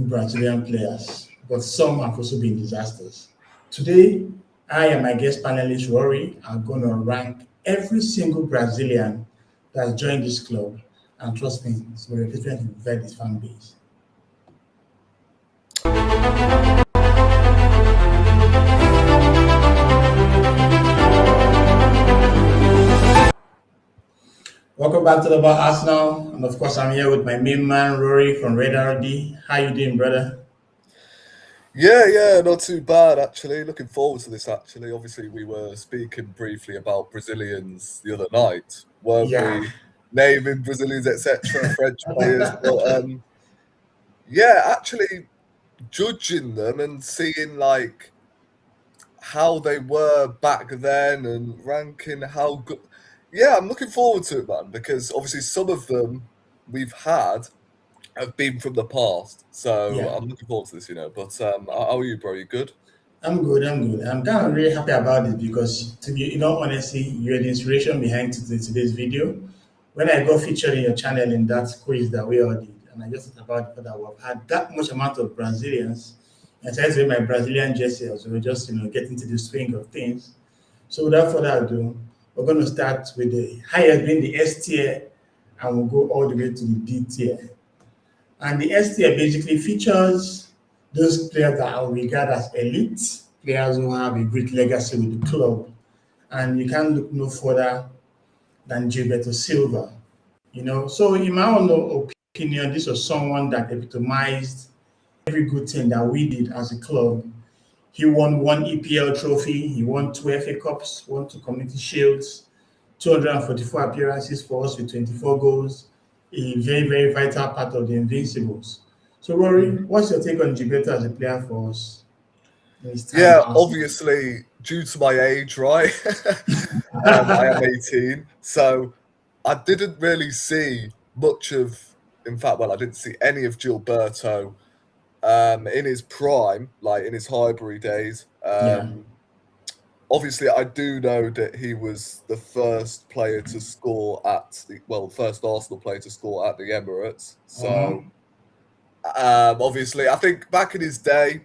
good Brazilian players, but some have also been disasters. Today, I and my guest panelist Rory are going to rank every single Brazilian that has joined this club, and trust me, it's very different to divide this fan base. Welcome back to the Bar Arsenal, and of course, I'm here with my main man Rory from Red RD. How you doing, brother? Yeah, not too bad actually. Looking forward to this actually. Obviously, we were speaking briefly about Brazilians the other night, weren't Yeah. we? Naming Brazilians, etc., French players. But yeah, actually judging them and seeing like how they were back then and ranking how good. Yeah, I'm looking forward to it, man, because obviously some of them we've had have been from the past. So Yeah. I'm looking forward to this, But how are you, bro? You good? I'm good. I'm good. I'm kind of really happy about it because, to be, honestly, you're the inspiration behind today's video. When I got featured in your channel in that quiz that we all did, and I just thought about the fact that we've had that much amount of Brazilians, and I tried to wear my Brazilian jersey as we were just, getting to the swing of things. So without further ado, we're going to start with the highest being the S tier, and we'll go all the way to the D tier. And the S tier basically features those players that are regarded as elite, players who have a great legacy with the club. And you can't look no further than Gilberto Silva. So in my own opinion, this was someone that epitomized every good thing that we did as a club. He won one EPL trophy, he won two FA Cups, won two Community Shields, 244 appearances for us with 24 goals, a very, very vital part of the Invincibles. So, Rory, what's your take on Gilberto as a player for us? Yeah, obviously, due to my age, right? I am 18, so I didn't really see much of, in fact, well, I didn't see any of Gilberto in his prime, like in his Highbury days. Yeah. Obviously, I do know that he was the first player to score first Arsenal player to score at the Emirates. So, obviously, I think back in his day,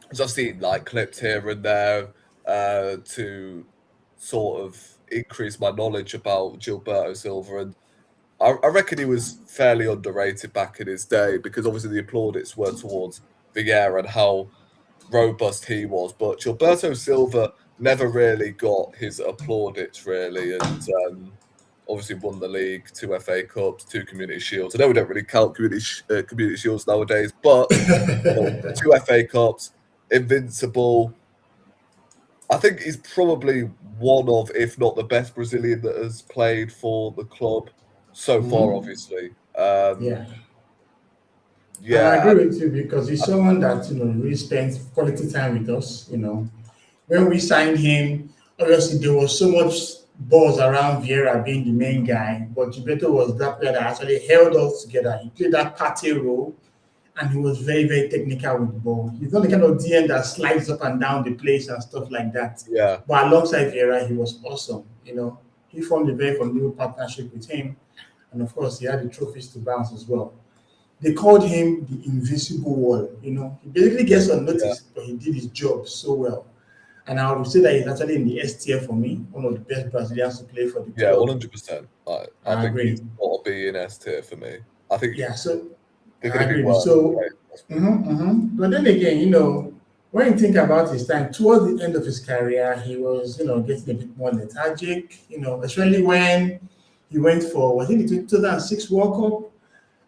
because I've seen like clips here and there to sort of increase my knowledge about Gilberto Silva, and I reckon he was fairly underrated back in his day because obviously the plaudits were towards Vieira and how robust he was, but Gilberto Silva never really got his applaudits really, and obviously won the league, two FA Cups, two Community Shields. I know we don't really count Community Shields nowadays, but two FA Cups, invincible. I think he's probably one of, if not the best Brazilian that has played for the club so far, obviously. Yeah. Yeah. I agree with you because he's someone that, really spends quality time with us. When we signed him, obviously there was so much buzz around Vieira being the main guy, but Gilberto was that player that actually held us together. He played that party role, and he was very, very technical with the ball. He's not the kind of DN that slides up and down the place and stuff like that. Yeah. But alongside Vieira, he was awesome. He formed a very formidable partnership with him, and of course, he had the trophies to bounce as well. They called him the invisible wall. He basically gets unnoticed, but he did his job so well. And I would say that he's actually in the S tier for me, one of the best Brazilians to play for the club. Yeah, 100%. I think agree. he's got to be in S tier for me. I think. Yeah, so I agree. But then again, when you think about his time, towards the end of his career, he was, getting a bit more lethargic, especially when he went for, was it the 2006 World Cup?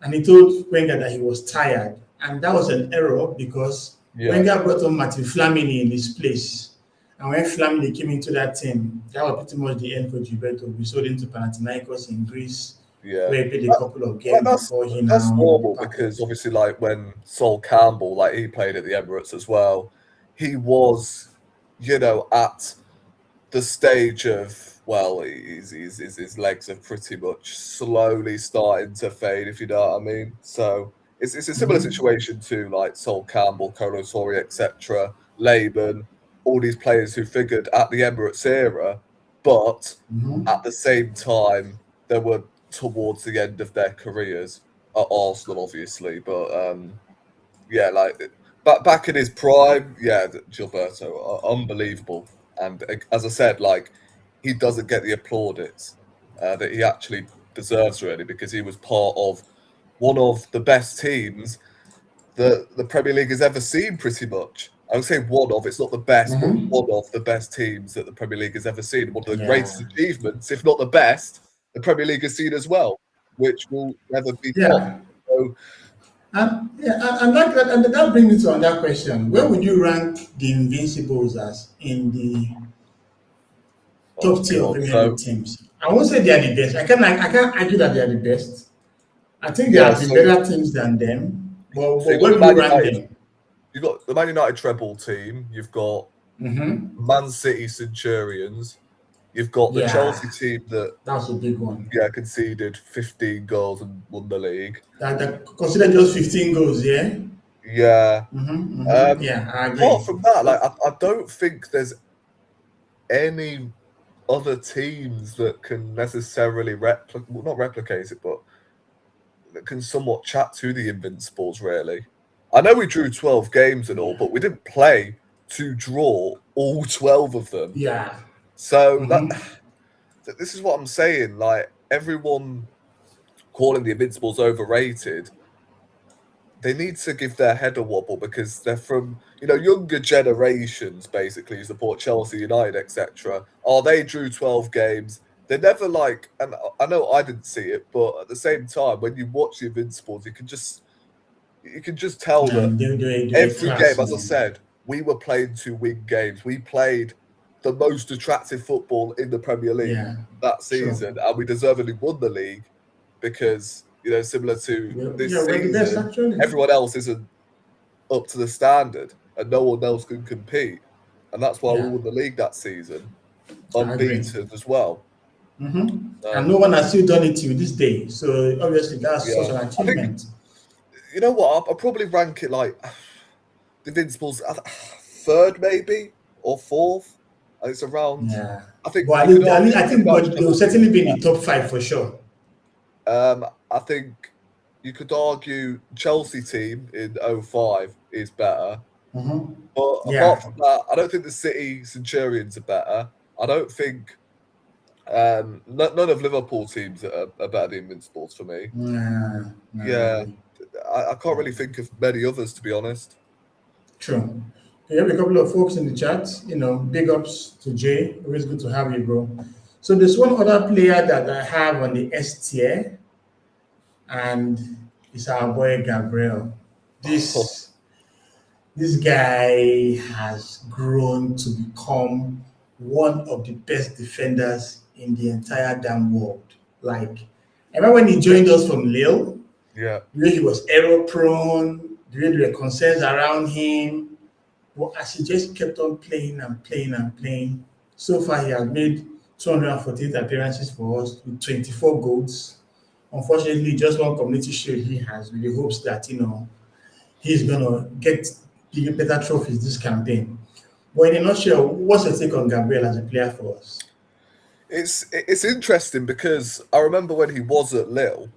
And he told Wenger that he was tired. And that was an error because Wenger brought on Martin Flamini in his place. And when Flamini came into that team, that was pretty much the end for Gilberto. We sold him to Panathinaikos in Greece, where he played a couple of games before he now. That's normal because obviously, like when Sol Campbell, like he played at the Emirates as well, he was, at the stage of, well, his legs are pretty much slowly starting to fade, if you know what I mean. So it's a similar situation to like Sol Campbell, Colo Sori, etc., Laban, all these players who figured at the Emirates era, but at the same time they were towards the end of their careers at Arsenal, obviously. But yeah, like back in his prime, yeah, Gilberto, unbelievable. And as I said, like he doesn't get the plaudits that he actually deserves, really, because he was part of one of the best teams that the Premier League has ever seen, pretty much. I would say one of, it's not the best, but one of the best teams that the Premier League has ever seen. One of the greatest achievements, if not the best, the Premier League has seen as well, which will never be topped. Yeah. So, And that brings me to another question. Where would you rank the Invincibles as in the top tier of God, Premier so League teams? I won't say they are the best. I can't argue that they are the best. I think there yeah, have been so better teams than them. so But you've got where the do you Man rank United, them? you've got the Man United treble team, you've got Mm-hmm. Man City Centurions, you've got the Yeah, Chelsea team that that's a big one. conceded 15 goals and won the league. That consider just 15 goals, yeah? Yeah. Mm-hmm, mm-hmm. Um, Yeah, I Apart agree. from that, like I don't think there's any other teams that can necessarily not replicate it, but that can somewhat chat to the Invincibles, really. I know we drew 12 games and all, but we didn't play to draw all 12 of them. Yeah. So Mm-hmm. this is what I'm saying. Like everyone calling the Invincibles overrated, they need to give their head a wobble because they're from younger generations basically who support Chelsea, United, etc. Oh, they drew 12 games. They're never like, and I know I didn't see it, but at the same time, when you watch the Invincibles, you can just tell that And they every game, class, as I man. said, we were playing to win games. We played the most attractive football in the Premier League Yeah, that sure. season, and we deservedly won the league because similar to Yeah, this we're the best season, actually. everyone else isn't up to the standard, and no one else can compete, and that's why we Yeah, won the league that season, I agree. unbeaten as well. Mm-hmm. And Um, no one has still done it to this day. So obviously that's such yeah, an I think achievement. you know what I'll probably rank it like the Invincibles third maybe or fourth. And it's around. Yeah. I think But you could I argue they think matched but a they'll little bit. certainly be in the top five for sure. I think you could argue Chelsea team in '05 is better. Mm-hmm. But apart Yeah. from that, I don't think the City Centurions are better. I don't think none of Liverpool teams are better than Invincibles for me. Nah, nah, Yeah, really. I can't really think of many others, to be honest. True. We have a couple of folks in the chat. Big ups to Jay. Always good to have you, bro. So there's one other player that I have on the S tier, and it's our boy Gabriel. This this guy has grown to become one of the best defenders in the entire damn world. Like, I remember when he joined us from Lille, Yeah, the way he was error prone, the way there were concerns around him. But as he just kept on playing and playing and playing, so far he has made 248 appearances for us with 24 goals. Unfortunately, just one community shield he has with the hopes that he's gonna get better trophies this campaign. But in a nutshell, what's your take on Gabriel as a player for us? it's interesting because I remember when he was at Lille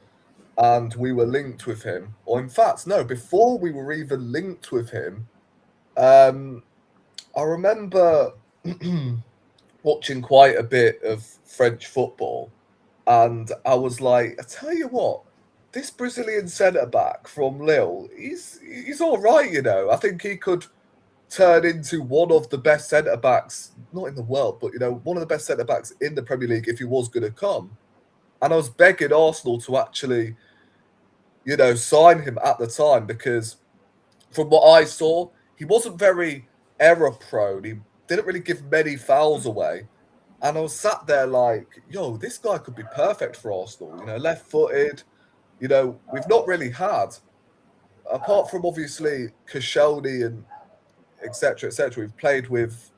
and we were linked with him, or in fact, no, before we were even linked with him, um, I remember watching quite a bit of French football, and I was like, I tell you what, this Brazilian centre back from Lille, he's all right, I think he could turn into one of the best centre backs, not in the world, but one of the best centre backs in the Premier League if he was going to come. And I was begging Arsenal to actually, sign him at the time because from what I saw, he wasn't very error prone. He didn't really give many fouls away. And I was sat there like, yo, this guy could be perfect for Arsenal. Left footed. We've not really had, apart from obviously Koscielny and etc. etc. We've played with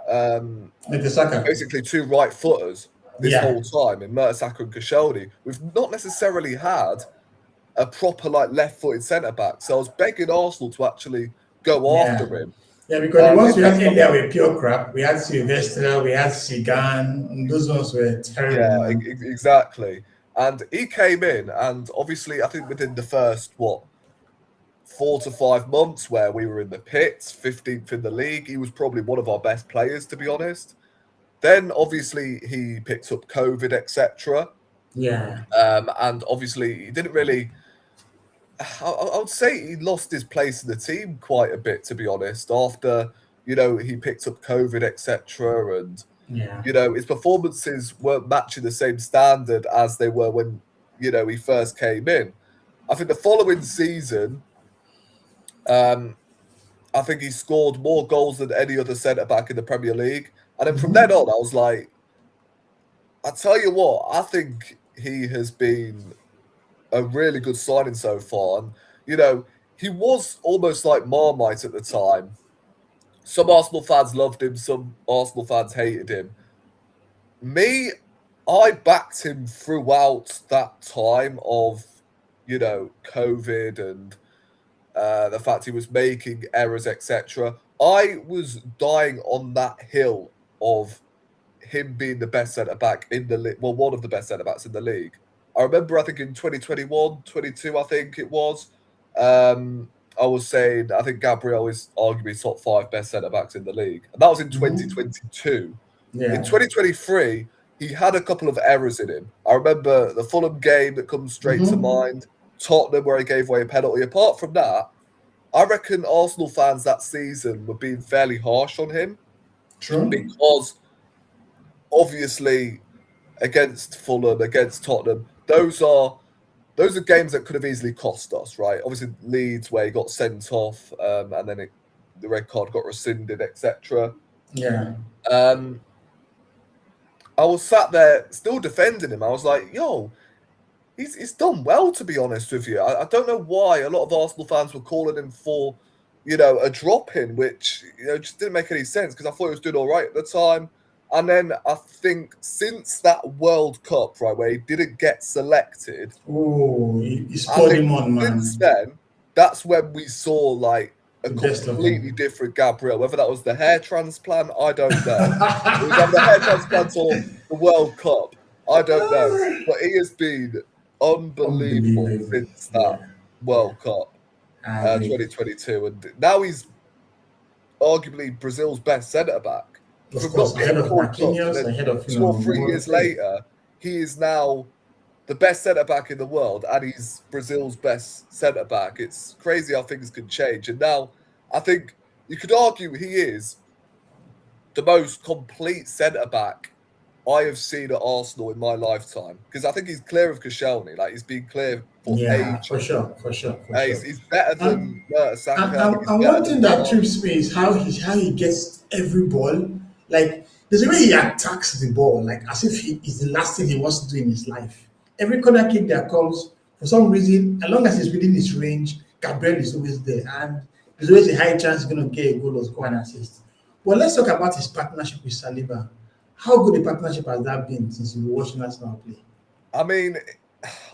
Like the Saka. basically two right footers this Yeah. whole time in Mertesacker and Koscielny. We've not necessarily had a proper left footed centre back. So I was begging Arsenal to actually go Yeah. after him. Yeah, because the ones If we they had come earlier on, were pure crap. We had Sylvester, we had Sigan, and those ones were terrible, yeah, man. exactly. And he came in, and obviously, I think within the first 4 to 5 months where we were in the pits, 15th in the league. He was probably one of our best players, to be honest. Then obviously he picked up COVID, etc. Yeah. And obviously he didn't really. I would say he lost his place in the team quite a bit, to be honest. After he picked up COVID, etc. And Yeah. his performances weren't matching the same standard as they were when he first came in. I think the following season, I think he scored more goals than any other centre back in the Premier League. And then from then on, I was like, I tell you what, I think he has been a really good signing so far. And, he was almost like Marmite at the time. Some Arsenal fans loved him, some Arsenal fans hated him. Me, I backed him throughout that time of, COVID and the fact he was making errors, etc. I was dying on that hill of him being the best centre-back in the league. Well, one of the best centre-backs in the league. I remember, I think in 2021, 22, I think it was, I was saying, I think Gabriel is arguably top 5 best centre-backs in the league. And that was in 2022. Yeah. In 2023, he had a couple of errors in him. I remember the Fulham game that comes straight to mind, Tottenham where he gave away a penalty. Apart from that, I reckon Arsenal fans that season were being fairly harsh on him. True. Because obviously against Fulham, against Tottenham, those are games that could have easily cost us, right? Obviously Leeds where he got sent off and then the red card got rescinded, etc. Yeah. I was sat there still defending him. I was like, yo, he's done well, to be honest with you. I don't know why a lot of Arsenal fans were calling him for, a drop-in, which, just didn't make any sense because I thought he was doing all right at the time. And then I think since that World Cup, right, where he didn't get selected. Oh, he scored him on, man. Since then, that's when we saw, like, a completely different Gabriel. Whether that was the hair transplant, I don't know. It was either the hair transplant or the World Cup. I don't know. But he has been unbelievable since that World Cup, 2022. And now he's arguably Brazil's best centre-back. Of course, ahead of Marquinhos, ahead of 2 or 3 years later, he is now the best centre-back in the world, and he's Brazil's best centre-back. It's crazy how things can change. And now, I think you could argue he is the most complete centre-back I have seen at Arsenal in my lifetime. Because I think he's clear of Koscielny. Like, he's been clear for age. For sure. He's better than Saka. And one thing that trips me is how he gets every ball. Like, there's a way he attacks the ball, like as if he is the last thing he wants to do in his life. Every corner kick that comes, for some reason, as long as it's within his range, Gabriel is always there. And there's always a high chance he's going to get a goal or score an assist. But let's talk about his partnership with Saliba. How good a partnership has that been since you were watching us now play? I mean,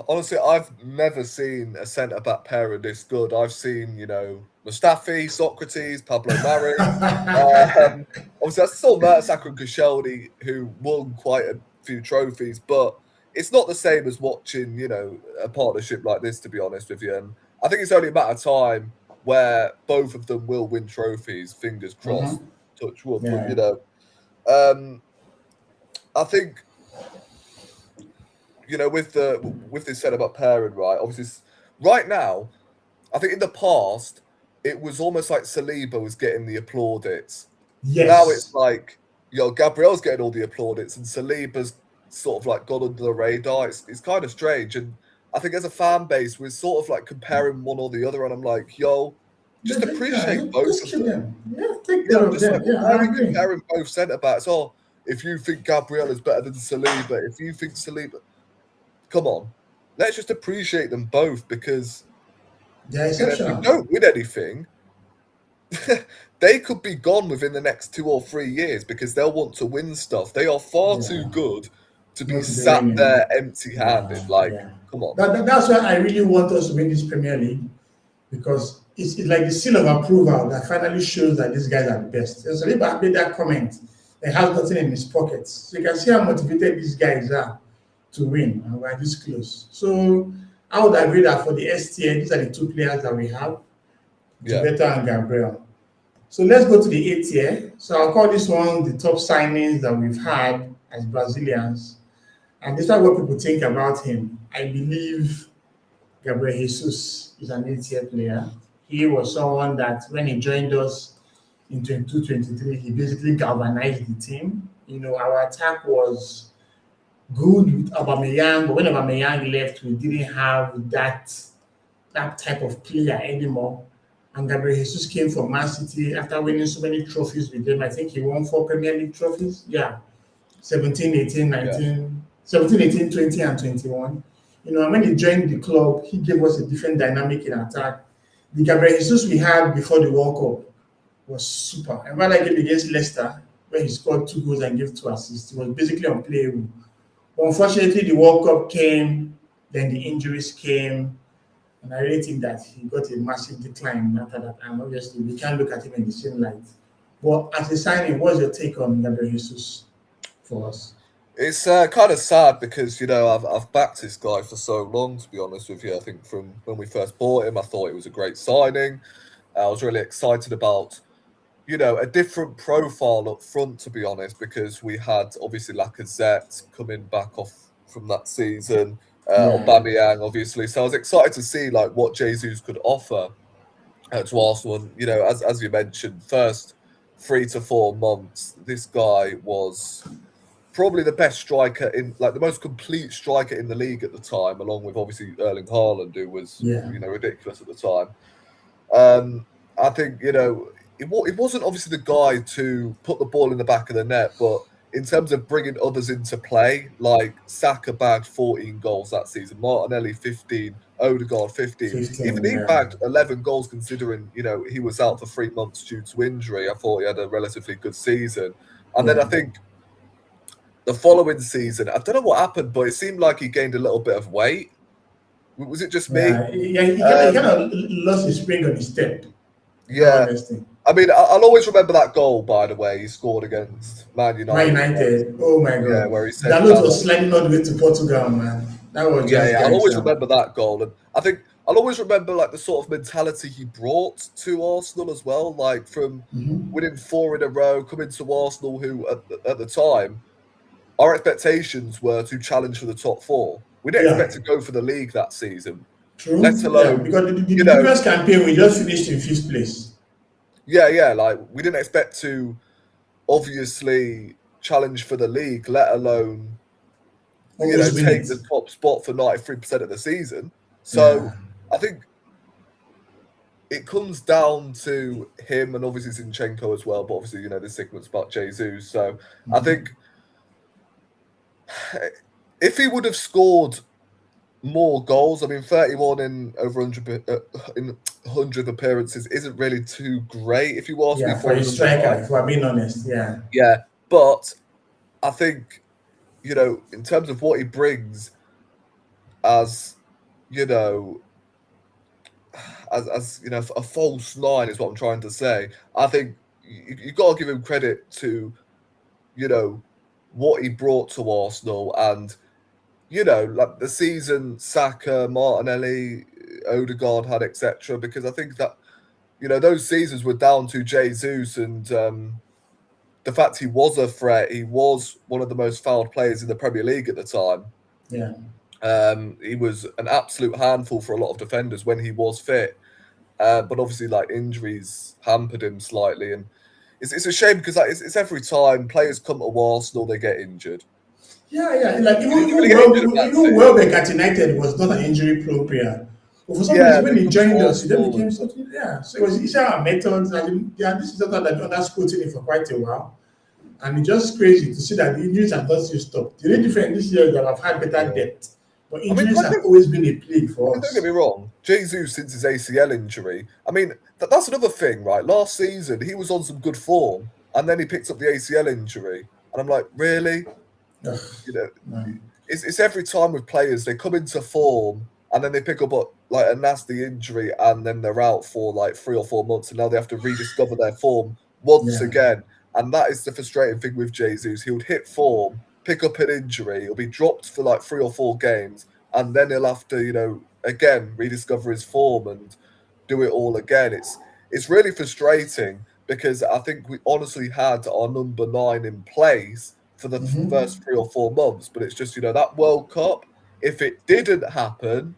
honestly, I've never seen a centre-back pairing this good. I've seen, Mustafi, Socrates, Pablo Mari. Obviously, that's still Mertesacker and Koscielny, who won quite a few trophies, but it's not the same as watching, a partnership like this, to be honest with you. And I think it's only a matter of time where both of them will win trophies, fingers crossed, touch wood. Yeah. But, I think, with this centre-back pairing, right, obviously, right now, I think in the past, it was almost like Saliba was getting the applaudits. Yes. Now it's like, Gabriel's getting all the applaudits and Saliba's sort of like gone under the radar. It's kind of strange. And I think as a fan base, we're sort of like comparing one or the other. And I'm like, just appreciate both of them. Yeah, take care of them. Why are we comparing both centre-backs? Oh, if you think Gabriel is better than Saliba, if you think Saliba... Come on. Let's just appreciate them both because if they don't win anything, they could be gone within the next 2 or 3 years because they'll want to win stuff. They are far too good to be sat there empty-handed. Come on. That's why I really want us to win this Premier League because it's like the seal of approval that finally shows that these guys are the best. So Saliba made that comment. He has nothing in his pockets. So you can see how motivated these guys are to win, and we're this close. So I would agree that for the STN, these are the 2 players that we have. Yeah. Gilberto and Gabriel. So let's go to the eighth year. So I'll call this one the top signings that we've had as Brazilians. And despite what people think about him, I believe Gabriel Jesus is an eighth-year player. He was someone that when he joined us in 22-23, he basically galvanized the team. Our attack was good with Aubameyang, but when Aubameyang left, we didn't have that type of player anymore. And Gabriel Jesus came from Man City after winning so many trophies with them. I think he won 4 Premier League trophies. Yeah. 17, 18, 19, 17, 18, 20, and 21. And when he joined the club, he gave us a different dynamic in attack. The Gabriel Jesus we had before the World Cup was super. And when I game against Leicester, where he scored 2 goals and gave 2 assists, he was basically unplayable. But unfortunately, the World Cup came, then the injuries came, and I really think that he got a massive decline after that. And obviously, we can't look at him in the same light. But as a signing, what's your take on Gabriel Jesus for us? It's kind of sad because I've backed this guy for so long. To be honest with you, I think from when we first bought him, I thought it was a great signing. I was really excited about a different profile up front. To be honest, because we had obviously Lacazette coming back off from that season, Aubameyang obviously. So I was excited to see like what Jesus could offer to Arsenal. And as you mentioned, first 3 to 4 months, this guy was probably the best striker in, like the most complete striker in the league at the time, along with obviously Erling Haaland, who was ridiculous at the time. I think it wasn't obviously the guy to put the ball in the back of the net, but in terms of bringing others into play, like Saka bagged 14 goals that season, Martinelli 15, Odegaard 15. Even he bagged 11 goals, considering he was out for 3 months due to injury. I thought he had a relatively good season, and then I think the following season, I don't know what happened, but it seemed like he gained a little bit of weight. Was it just me? Yeah, he kind of lost his spring on his step. Yeah. I mean, I'll always remember that goal, by the way, he scored against Man United. Man United. Oh, my God. Yeah, where he said that was sliding all the way to Portugal, man. That was just I'll always remember that goal. And I think I'll always remember like the sort of mentality he brought to Arsenal as well, like from winning 4 in a row, coming to Arsenal, who at the time, our expectations were to challenge for the top 4. We didn't expect to go for the league that season. True. Let alone because the previous campaign we just finished in 5th place. Yeah. Like we didn't expect to obviously challenge for the league, let alone take the top spot for 93% of the season. So I think it comes down to him and obviously Zinchenko as well. But obviously, the segment's about Jesus. So I think if he would have scored more goals, I mean, 31 in over 100 appearances isn't really too great. If you ask me, for a striker, if we're being honest, yeah. But I think in terms of what he brings, as a false 9 is what I'm trying to say. I think you got to give him credit to what he brought to Arsenal, and like the season Saka, Martinelli, Odegaard had, etc. Because I think that those seasons were down to Jesus and the fact he was a threat. He was one of the most fouled players in the Premier League at the time. He was an absolute handful for a lot of defenders when he was fit, but obviously like injuries hampered him slightly, and it's a shame because it's every time players come to Arsenal they get injured. Like even Welbeck at United was not an injury-prone player. But for some reason, when he joined us, he then became something. So it's our methods. This is something that others quoting it for quite a while. And it's just crazy to see that the injuries have not still stopped. The only difference this year is that I've had better depth. But injuries have always been a plague for us. Don't get me wrong. Jesus, since his ACL injury, I mean, that's another thing, right? Last season, he was on some good form, and then he picks up the ACL injury. And I'm like, really? It's every time with players, they come into form and then they pick up a nasty injury and then they're out for like 3 or 4 months and now they have to rediscover their form once again. And that is the frustrating thing with Jesus. He would hit form, pick up an injury, he'll be dropped for like 3 or 4 games, and then he'll have to, again rediscover his form and do it all again. it's really frustrating because I think we honestly had our number 9 in place for the first 3 or 4 months, but it's just, that World Cup, if it didn't happen,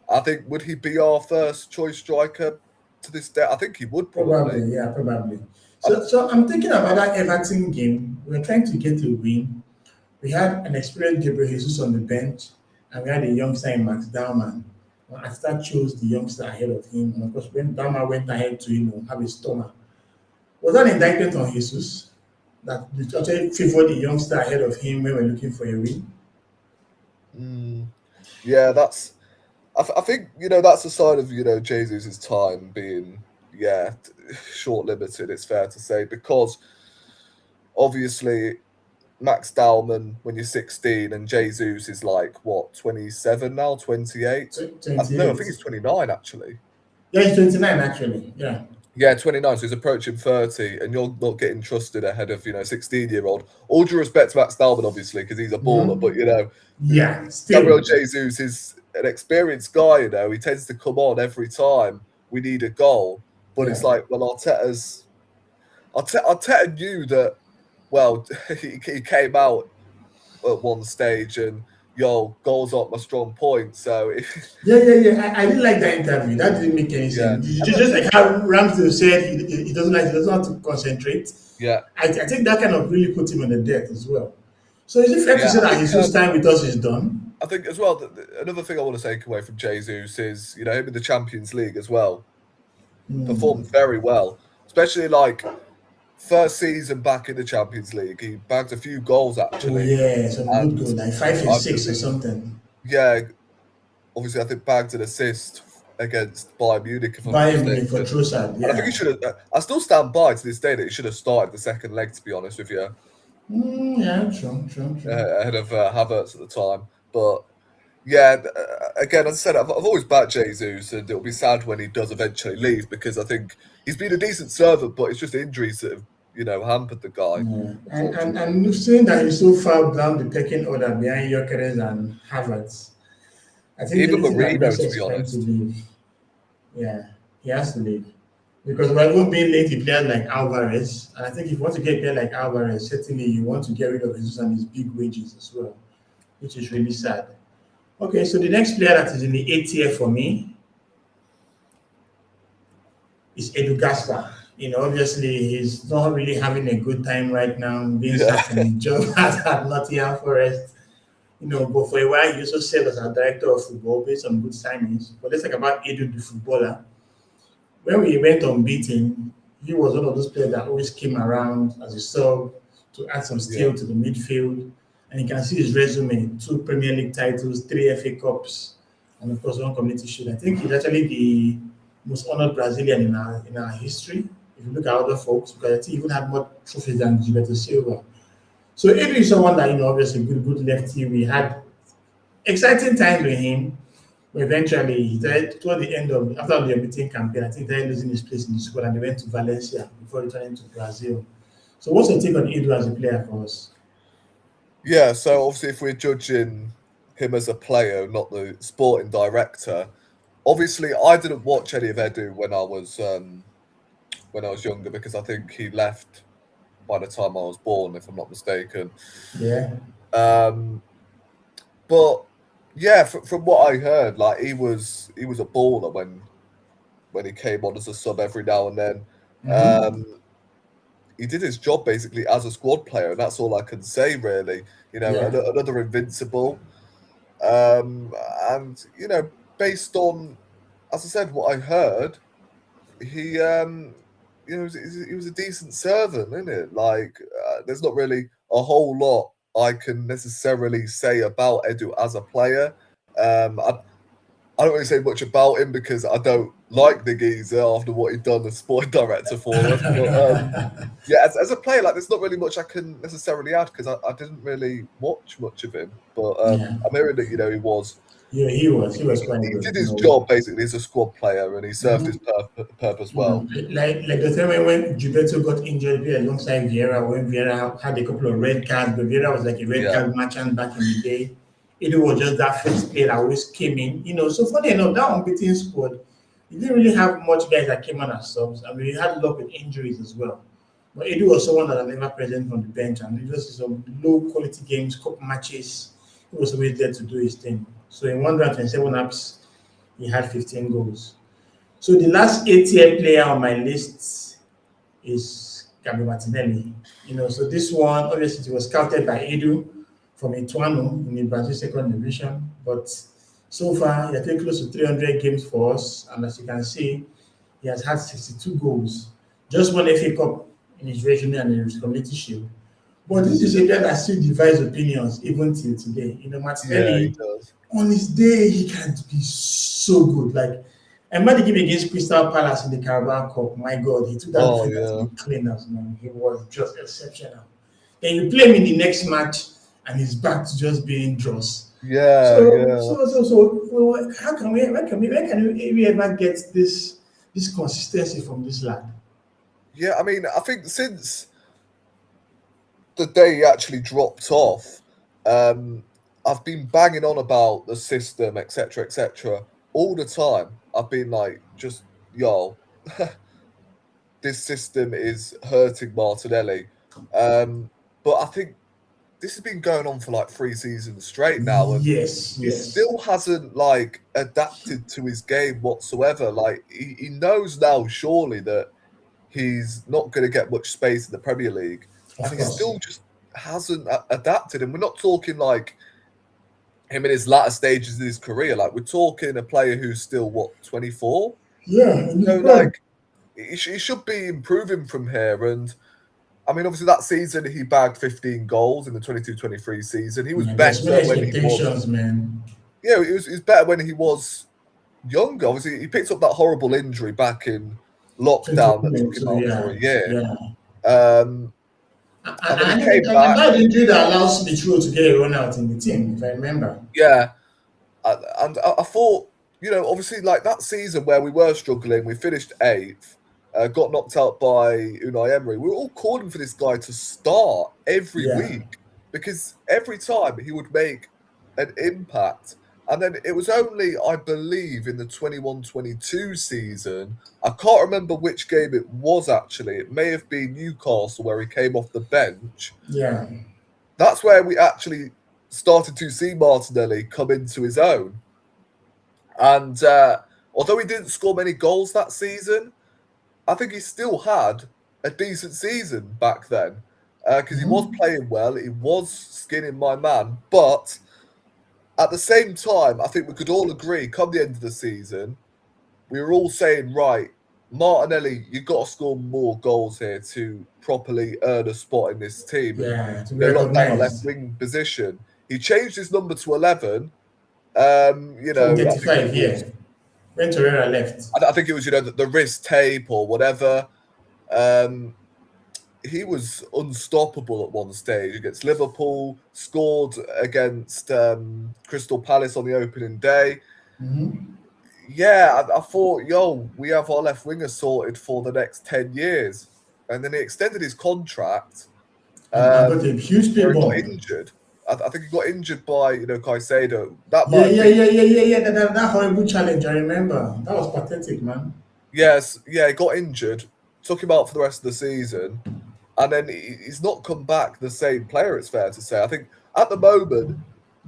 I think, would he be our first choice striker to this day? I think he would probably. Probably, yeah, probably. So I'm thinking about that Everton game. We were trying to get a win. We had an experienced Gabriel Jesus on the bench, and we had a youngster in Max Dowman. Well, After chose the youngster ahead of him, and of course, when Dowman went ahead to have a stormer, was that an indictment on Jesus that you actually favored the youngster ahead of him when we're looking for a win? Yeah, I think, that's a sign of, Jesus' time being, short limited, it's fair to say, because obviously Max Dowman when you're 16 and Jesus is like, what, 27 now, 28? No, I think he's 29 actually. Yeah, he's 29 actually. Yeah. Yeah, 29, so he's approaching 30, and you're not getting trusted ahead of, 16-year-old. All due respect to Max Dowman, obviously, because he's a baller, but, Yeah, still. Gabriel Jesus is an experienced guy, he tends to come on every time we need a goal. But it's like, well, Arteta knew that, well, he came out at one stage and, goals aren't my strong point, so... Yeah. I didn't like that interview. That didn't make any sense. Just like how Ramsdale said he doesn't want to concentrate. Yeah. I think that kind of really put him on the deck as well. So is it fair to say that his time with us is done? I think as well, another thing I want to take away from Jesus is, him in the Champions League as well. Performed very well, especially like first season back in the Champions League. He bagged a few goals actually. Some good goals, like 5 and 6 or something. Yeah, obviously I think bagged an assist against Bayern Munich. Bayern Munich for Trossard, yeah. I think he should have. I still stand by to this day that he should have started the second leg, to be honest with you. Yeah, true. Ahead of Havertz at the time, but yeah, again, as I said, I've always backed Jesus, and it'll be sad when he does eventually leave because I think he's been a decent servant, but it's just injuries that have, hampered the guy. Yeah. And seeing that he's so far down the pecking order behind Gyökeres and Havertz, I think even Marino, to be honest. Yeah, he has to leave. Because we're going to be late to players like Alvarez, and I think if you want to get a player like Alvarez, certainly you want to get rid of Jesus and his big wages as well, which is really sad. Okay, so the next player that is in the A tier for me is Gaspar. Obviously he's not really having a good time right now, being sacked from his job at Nottingham Forest. But for a while he also served as our director of football based on good signings. But let's talk about Edu, the footballer. When we went unbeaten, he was one of those players that always came around as a sub to add some steel to the midfield. And you can see his resume: 2 Premier League titles, 3 FA Cups, and of course 1 Community Shield. I think he's actually the most honored Brazilian in our history. If you look at other folks, because I think he even had more trophies than Gilberto Silva. So Edu is someone that obviously good lefty. We had exciting times with him, but eventually he died toward the end of after the unbeaten campaign. I think he losing his place in the squad, and they went to Valencia before returning to Brazil. So what's your take on Edu as a player for us? Yeah, so obviously if we're judging him as a player, not the sporting director, obviously I didn't watch any of Edu when I was younger because I think he left by the time I was born, if I'm not mistaken. Yeah. But yeah, from what I heard, like he was a baller when he came on as a sub every now and then. He did his job basically as a squad player, and that's all I can say really. Another invincible, and based on, as I said, what I heard, he he was a decent servant, isn't it? Like there's not really a whole lot I can necessarily say about Edu as a player. I don't really say much about him because I don't like the geezer after what he'd done as sport director for us. But yeah, as a player, like there's not really much I can necessarily add because I didn't really watch much of him. But I'm hearing that he was. Yeah, he was quite He good. did his job basically as a squad player, and he served his purpose well. Like the time when Gilberto got injured alongside Vieira, when Vieira had a couple of red cards, but Vieira was like a red card merchant back in the day. It was just that first player that always came in. So funny enough, that unbeaten squad, he didn't really have much guys that came on as subs. I mean, he had luck with injuries as well. But Edu was someone that was never present from the bench, and it was some low quality games, cup matches. He was always there to do his thing. So in 127 apps, he had 15 goals. So the last 8-year player on my list is Gabriel Martinelli. So this one obviously it was scouted by Edu from Ituano in the Brazil second division, but so far he has played close to 300 games for us, and as you can see, he has had 62 goals, just one FA Cup in his resume and in his community shield. But this is a guy that still divides opinions even till today. Yeah, he Martinelli, does. on his day, he can be so good. Like, I remember the game against Crystal Palace in the Carabao Cup. My God, he took that Oh, defender to yeah. the cleaners, man. He was just exceptional. Then you play him in the next match, and he's back to just being dross. Yeah, yeah. So, how can we ever get this consistency from this lad? Yeah, I mean, I think since the day he actually dropped off, I've been banging on about the system, etc., all the time. I've been like, just, yo, this system is hurting Martinelli. But I think this has been going on for like 3 seasons straight now, and Yes, he yes. still hasn't like adapted to his game whatsoever. Like he knows now, surely, that he's not going to get much space in the Premier League, Of and he course. still just hasn't adapted. And we're not talking like him in his latter stages of his career. Like we're talking a player who's still 24. Yeah, and So he's prime. like he should be improving from here. And I mean, obviously that season he bagged 15 goals in the 22-23 season. He was Man, there's many better when he was. expectations, man. Yeah, he was better when he was younger. Obviously, he picked up that horrible injury back in lockdown that took him So, out yeah, for a year. yeah. And then he came back. That injury that allows Smith-Rowe to get a run out in the team, if I remember. Yeah, and I thought, obviously, like that season where we were struggling, we finished 8th, got knocked out by Unai Emery. We were all calling for this guy to start every Yeah. week because every time he would make an impact. And then it was only, I believe, in the 21-22 season, I can't remember which game it was actually. It may have been Newcastle where he came off the bench. Yeah. That's where we actually started to see Martinelli come into his own. And although he didn't score many goals that season, I think he still had a decent season back then because he was playing well. He was skinning my man. But at the same time, I think we could all agree, come the end of the season, we were all saying, right, Martinelli, you've got to score more goals here to properly earn a spot in this team. Yeah, to be They're not that recognized. left wing position. He changed his number to 11. From I think 35, yeah. When Torreira left. I think it was, the wrist tape or whatever. He was unstoppable at one stage against Liverpool, scored against Crystal Palace on the opening day. Yeah, I thought, we have our left winger sorted for the next 10 years. And then he extended his contract. And got a huge pay He got bump. injured. I think he got injured by, Caicedo. Yeah. That horrible challenge, I remember. That was pathetic, man. Yes, yeah, he got injured. Took him out for the rest of the season. And then he's not come back the same player, it's fair to say. I think at the moment,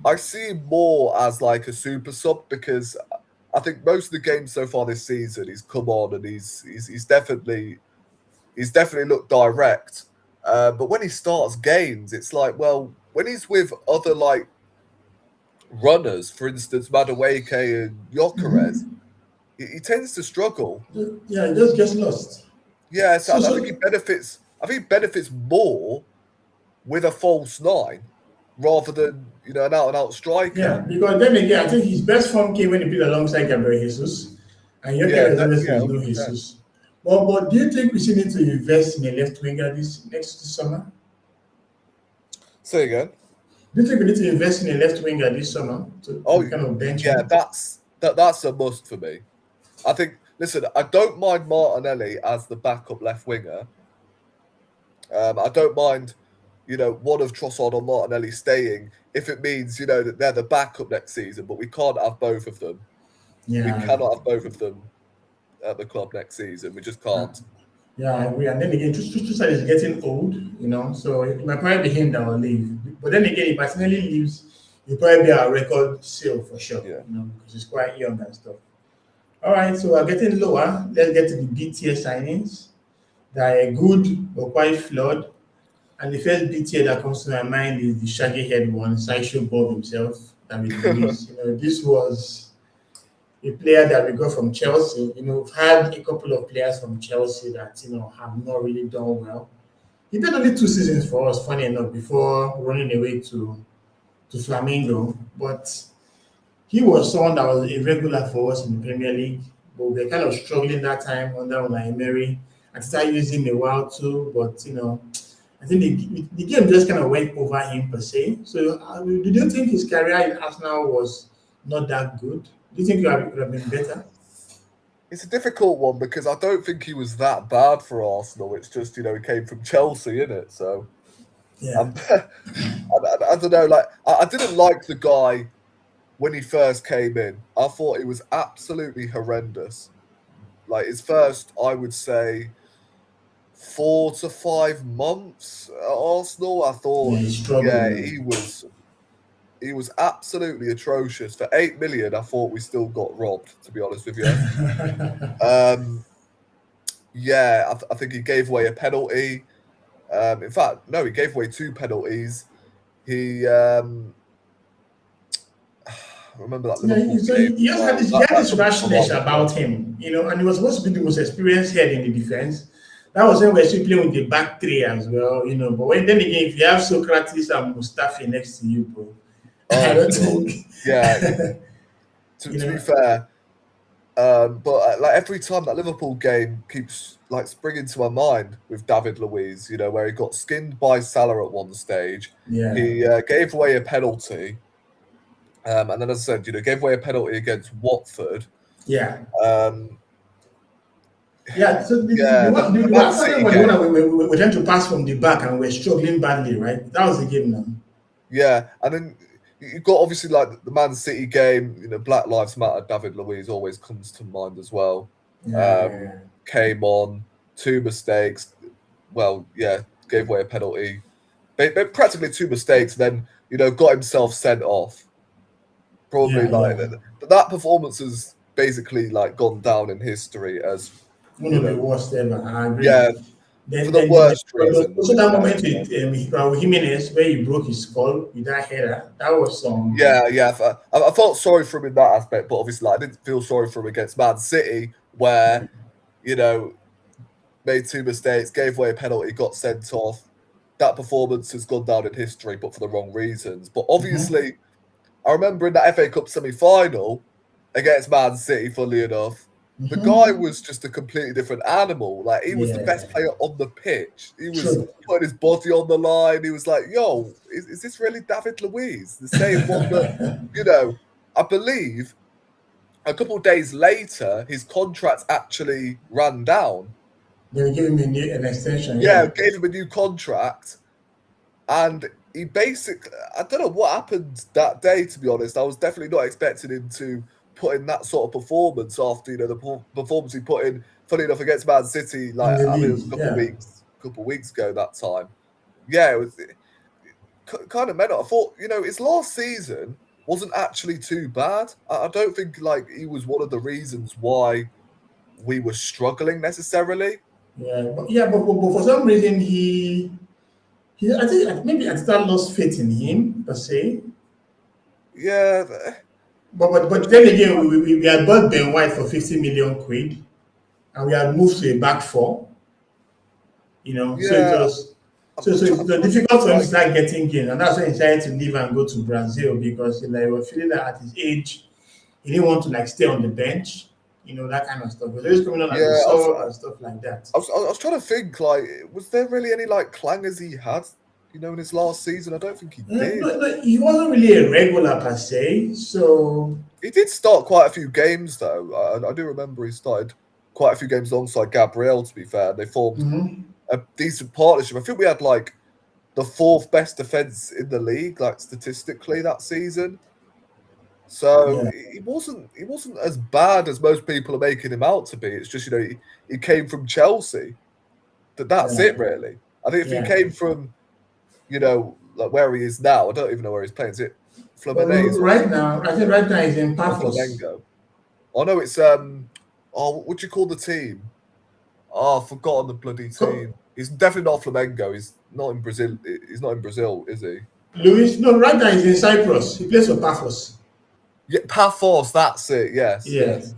I see him more as like a super sub because I think most of the games so far this season, he's come on and he's definitely looked direct. But when he starts games, it's like, well, when he's with other like runners, for instance, Madueke and Gyökeres, he tends to struggle. Yeah, he just gets lost. Yeah, so I think he benefits. I think he benefits more with a false 9 rather than an out-and-out striker. Yeah, because then again, I think his best form came when he played alongside Gabriel Jesus, and Gyökeres obviously is no Jesus. But do you think we still need to invest in a left winger this summer? Say again. Do you think we need to invest in a left winger this summer to kind of bench him? That's a must for me. I think. Listen, I don't mind Martinelli as the backup left winger. I don't mind, one of Trossard or Martinelli staying if it means, that they're the backup next season. But we can't have both of them. Yeah. We cannot have both of them at the club next season. We just can't. Yeah, I agree. And then again, Trossard is getting old, so it might probably be him that will leave. But then again, if Martinelli leaves, he'll probably be our record sale for sure, Yeah. because he's quite young and stuff. All right, so we're getting lower. Let's get to the B tier signings. They are good but quite flawed. And the first B tier that comes to my mind is the shaggy head one, Sideshow Bob himself, David Luiz. This was a player that we got from Chelsea. We've had a couple of players from Chelsea that have not really done well. He played only 2 seasons for us, funny enough, before running away to Flamengo. But he was someone that was a regular for us in the Premier League, but we were kind of struggling that time under Unai Emery. I started using him a while too, but I think the game just kind of went over him per se. So, did you think his career in Arsenal was not that good? Do you think he could have been better? It's a difficult one because I don't think he was that bad for Arsenal. It's just he came from Chelsea, innit? So Yeah. I don't know. Like I didn't like the guy when he first came in. I thought he was absolutely horrendous. Like his first, I would say, 4 to 5 months at Arsenal, I thought, he was absolutely atrocious. For 8 million, I thought we still got robbed, to be honest with you. I think he gave away a penalty. In fact, no, he gave away 2 penalties. He remember that Liverpool game. He just had this rashness about him, and he was supposed to be the most experienced head in the defense. That was when we were still playing with the back 3 as well, But then again, if you have Socrates and Mustafi next to you, bro, I don't think. Yeah. To be fair, but like every time that Liverpool game keeps like springing to my mind with David Luiz, where he got skinned by Salah at one stage. Yeah. He gave away a penalty. And then, as I said, gave away a penalty against Watford. Yeah. Yeah. So the one that we're trying to pass from the back and we're struggling badly, right? That was the game now. Yeah, and then you got obviously like the Man City game. Black Lives Matter. David Luiz always comes to mind as well. Yeah. Came on 2 mistakes. Well, yeah, gave away a penalty. But practically 2 mistakes. Then got himself sent off. Probably that performance has basically like gone down in history as one of the worst ever. I agree. Yeah, for the worst reason. Also, that moment with Jimenez where he broke his skull with that header, that was some. Yeah. I felt sorry for him in that aspect, but obviously I didn't feel sorry for him against Man City, where made 2 mistakes, gave away a penalty, got sent off. That performance has gone down in history, but for the wrong reasons. But obviously, I remember in that FA Cup semi-final against Man City, funnily enough, the guy was just a completely different animal. Like, he was the best player on the pitch. He was putting his body on the line. He was like, yo, is this really David Luiz? The same one that, I believe a couple of days later, his contract actually ran down. They gave him an extension. Yeah, gave him a new contract. And he basically, I don't know what happened that day, to be honest. I was definitely not expecting him to put in that sort of performance after, the performance he put in, funny enough, against Man City, it was a couple of weeks ago that time. Yeah, it kind of meant it. I thought, his last season wasn't actually too bad. I don't think, he was one of the reasons why we were struggling necessarily. But for some reason, I think maybe Arteta lost faith in him, per se. Yeah. But then again, we had bought Ben White for 50 million quid, and we had moved to a back 4. So it was difficult for him to start getting gains, and that's why he decided to leave and go to Brazil, because he was feeling that at his age, he didn't want to stay on the bench, that kind of stuff. He was always coming on as a sub and stuff like that. I was trying to think, was there really any clangers he had? In his last season, I don't think he did. No, he wasn't really a regular per se, so... He did start quite a few games, though. I do remember he started quite a few games alongside Gabriel, to be fair. They formed a decent partnership. I think we had, the 4th best defence in the league, statistically, that season. So Yeah, he wasn't as bad as most people are making him out to be. It's just he came from Chelsea. That's yeah, it really. I think if he yeah. came from like where he is now, I don't even know where he's playing. Is it But Fluminense or right now, I think right now he's in Paphos. Flamengo? Oh no, it's what do you call the team? Oh, I've forgotten the bloody Co- team. He's definitely not Flamengo. He's not in Brazil. He's not in Brazil, is he? Luis, no, right now he's in Cyprus. He plays for Paphos. Yeah, Paphos. That's it. Yes, Yeah, yes.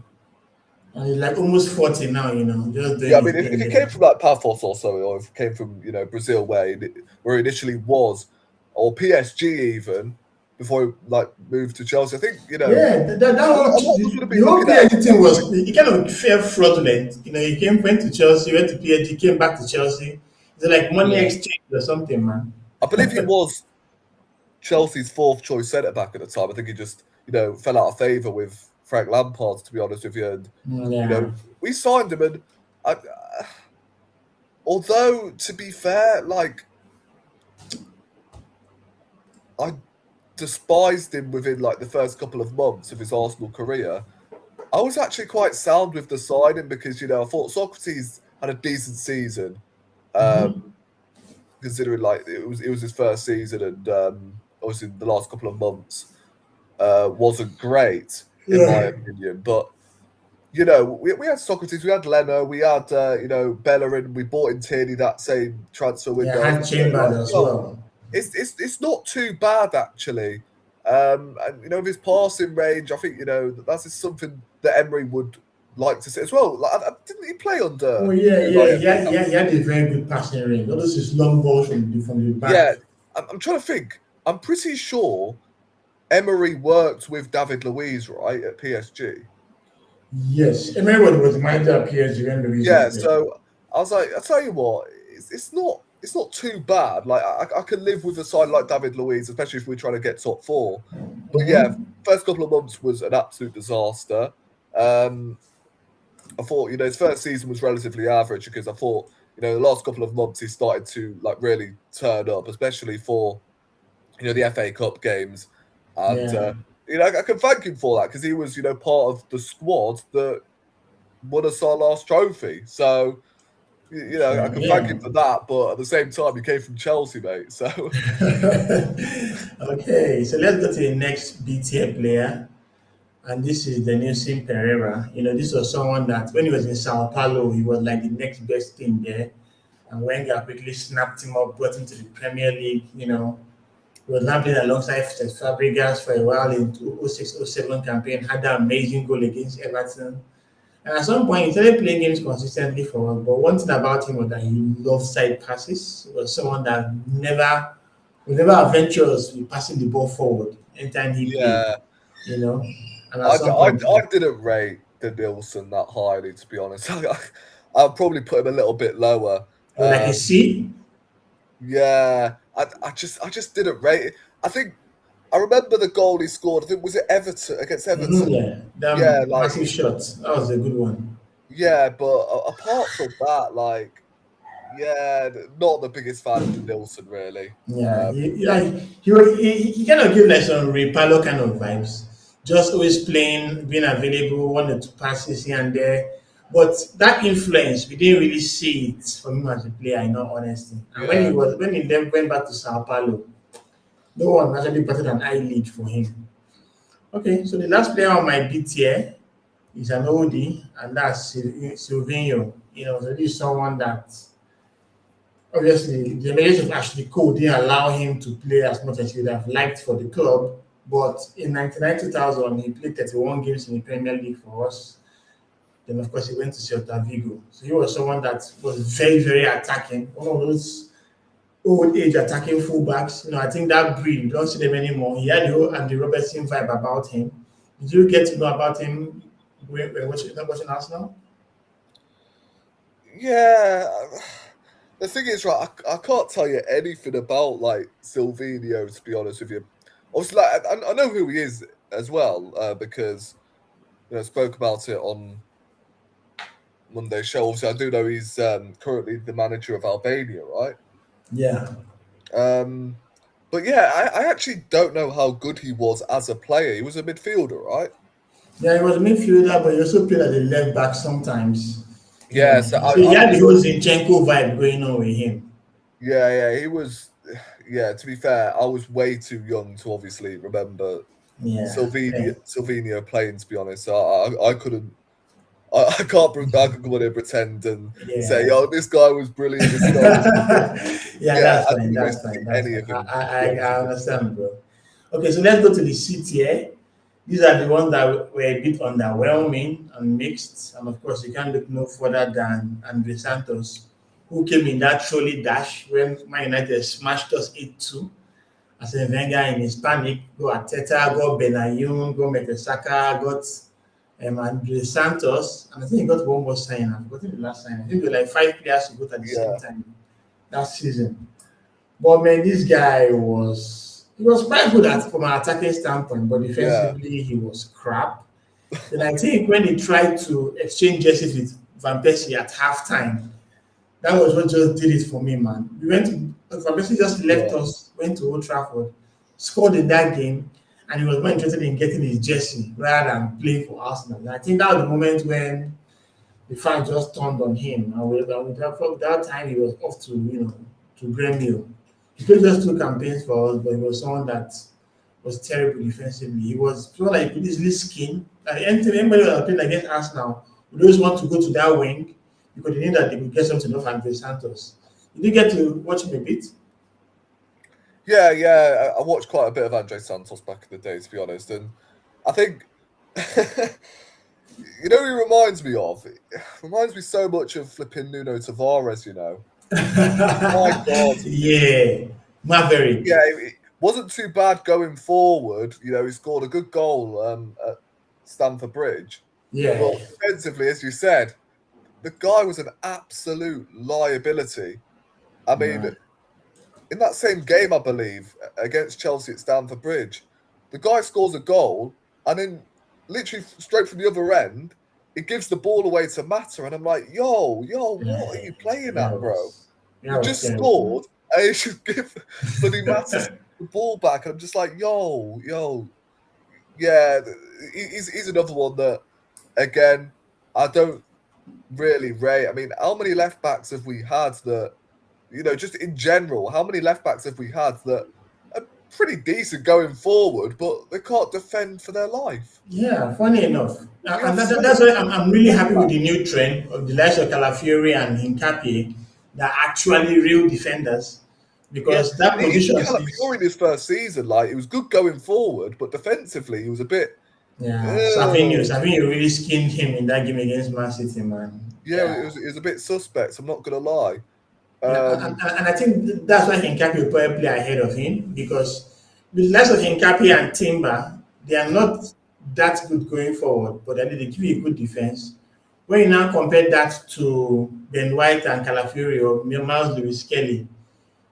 and he's like almost 40 now. Just doing Yeah, I his mean, thing if he there. came from like Paphos or so, or if he came from Brazil, where he initially was, or PSG even before he like moved to Chelsea, I think Yeah, that a whole, lot of us would have the been whole looking at him PSG thing like, was he kind of felt fraudulent. He went to Chelsea, went to PSG, came back to Chelsea. It's like money yeah. exchange or something, man. I believe he was Chelsea's fourth choice centre back at the time. I think he just fell out of favour with Frank Lampard, to be honest with you, and Yeah, we signed him, and I, although to be fair, like I despised him within like the first couple of months of his Arsenal career. I was actually quite sound with the signing because I thought Socrates had a decent season, considering like it was his first season, and obviously the last couple of months wasn't great in my yeah, opinion. But we had Socrates, we had Leno, we had Bellerin, we bought in Tierney that same transfer yeah. window. I Had thought, like, Chambers as well, well. it's not too bad actually. And with his passing range, I think that's just something that Emery would like to see as well. Like, didn't he play Oh under yeah, yeah. Unai He Emery had, he that had, he had a very good passing range. All those his long balls from the back. Yeah, I'm trying to think. I'm pretty sure Emery worked with David Luiz, right, at PSG. Yes, Emery was the manager at PSG when Luis Yeah, was there. so I was like, I tell you what, it's not too bad. Like I can live with a side like David Luiz, especially if we're trying to get top four. But yeah, first couple of months was an absolute disaster. I thought his first season was relatively average because I thought the last couple of months he started to like really turn up, especially for the FA Cup games, and Yeah, I can thank him for that because he was part of the squad that won us our last trophy. So I sure, can thank him yeah. for that, but at the same time, he came from Chelsea, mate. So Okay, so let's go to the next B tier player, and this is Denilson Pereira. This was someone that when he was in Sao Paulo, he was like the next best thing there. And Wenger quickly snapped him up, brought him to the Premier League. He was now playing alongside Fabregas for a while in 06-07 campaign, had that amazing goal against Everton. And at some point, he started playing games consistently for us. But one thing about him was that he loved side passes. He was someone that was never adventurous with passing the ball forward anytime he played, yeah, you know. And at I, some I, point, I didn't rate the Nilsson that highly, to be honest. I'll probably put him a little bit lower. he was like a Um, C. yeah, I just didn't rate it. I think I remember the goal he scored. I think was it Everton against Everton. Yeah, that Yeah, like massive shot. That was a good one. yeah, but apart from that, like yeah, not the biggest fan of the Nilsson really. Yeah, he kind of give like some Repalo kind of vibes. Just always playing, being available, one or two passes here and there. But that influence, we didn't really see it from him as a player, in all honesty. And Yeah, when he then went back to Sao Paulo, no one actually batted an eyelid for him. Okay, so the last player on my beat here is an oldie, and that's Silvinho. So this is someone that obviously the emergence of Ashley Cole didn't allow him to play as much as he would have liked for the club. But in 99 2000, he played 31 games in the Premier League for us. Then, of course, he went to Celta Vigo. So he was someone that was very, very attacking. One of those old age attacking fullbacks. I think that breed, we don't see them anymore. He had the whole Andy Robertson vibe about him. Did you get to know about him when watching Arsenal? yeah. The thing is, right, I can't tell you anything about like Silvino, to be honest with you. Obviously, like, I know who he is as well because I spoke about it on Monday's show. Obviously, I do know he's currently the manager of Albania, right? Yeah. Um, But yeah, I actually don't know how good he was as a player. He was a midfielder, right? Yeah, he was a midfielder, but he also played as a left back sometimes. Yeah, so So he I had the prefer. whole Zinchenko vibe going on with him. Yeah, he was. Yeah, to be fair, I was way too young to obviously remember Yeah, yeah, Sylvinho playing. To be honest, so I couldn't. I can't. I can go on here and pretend and say, yeah. "Oh, this guy was brilliant. This guy was brilliant." Yeah, Yeah, that's I fine. didn't really That's see fine. That's any fine. of I, him. I, To be I honest with I you. understand, bro. Okay, so let's go to the city here. These are the ones that were a bit underwhelming and mixed. And of course, you can't look no further than Andre Santos, who came in that trolley dash when Man United smashed us 8-2. As a Wenger in his panic, got Ateta, got Benayoun, got Mertesacker, got Andre Santos, and I think he got one more sign. I've forgotten the last sign. I think there were like 5 players who got at the same Yeah, time that season. But man, this guy was he was quite good at from an attacking standpoint, but yeah, defensively he was crap. Then I think when he tried to exchange jerseys with Van Persie at halftime, that was what just did it for me, man. We went to Van Persie just left yeah, us, went to Old Trafford, scored in that game, and he was more interested in getting his jersey rather than playing for Arsenal. And I think that was the moment when the fans just turned on him. And with that time, he was off to to Grêmio. He played just 2 campaigns for us, but he was someone that was terrible defensively. He was someone like he could easily skin. Like anybody that was playing against Arsenal would always want to go to that wing because they knew that they could get something off Andre Santos. Did you get to watch him a bit? yeah. I watched quite a bit of Andre Santos back in the day, to be honest, and I think you know who he reminds me of. It reminds me so much of flipping Nuno Tavares. You know, my God, Yeah, Maverick. yeah, it wasn't too bad going forward. You know, he scored a good goal at Stamford Bridge, but Yeah, defensively, as you said, the guy was an absolute liability. I mean, right. in that same game, I believe, against Chelsea at Stamford Bridge, the guy scores a goal and then literally straight from the other end, he gives the ball away to Mata, and I'm like, yo, what are Yeah, you playing that at, bro? was You that was just terrible. scored, and you should give bloody Mata the ball back. And I'm just like, yo, yeah, he's another one that, again, I don't really rate. I mean, how many left backs have we had that, just in general, how many left backs have we had that are pretty decent going forward, but they can't defend for their life? Yeah, funny enough. We have And so that's many why I'm really left happy with backs. the new trend of the likes of Calafiori and Hincapié that are actually real defenders Yeah, because that and even position Calafiori in is. his first season, like, he was good going forward, but defensively, he was a bit, Yeah, uh, Savinho really skinned him in that game against Man City, man. yeah, Yeah. it was a bit suspect. I'm not gonna lie. Yeah, Um, and I think that's why Hincapié will probably play ahead of him because with the likes of Hincapié and Timber, they are not that good going forward, but then they give you a good defense. When you now compare that to Ben White and Calafiori or Miles Lewis Kelly,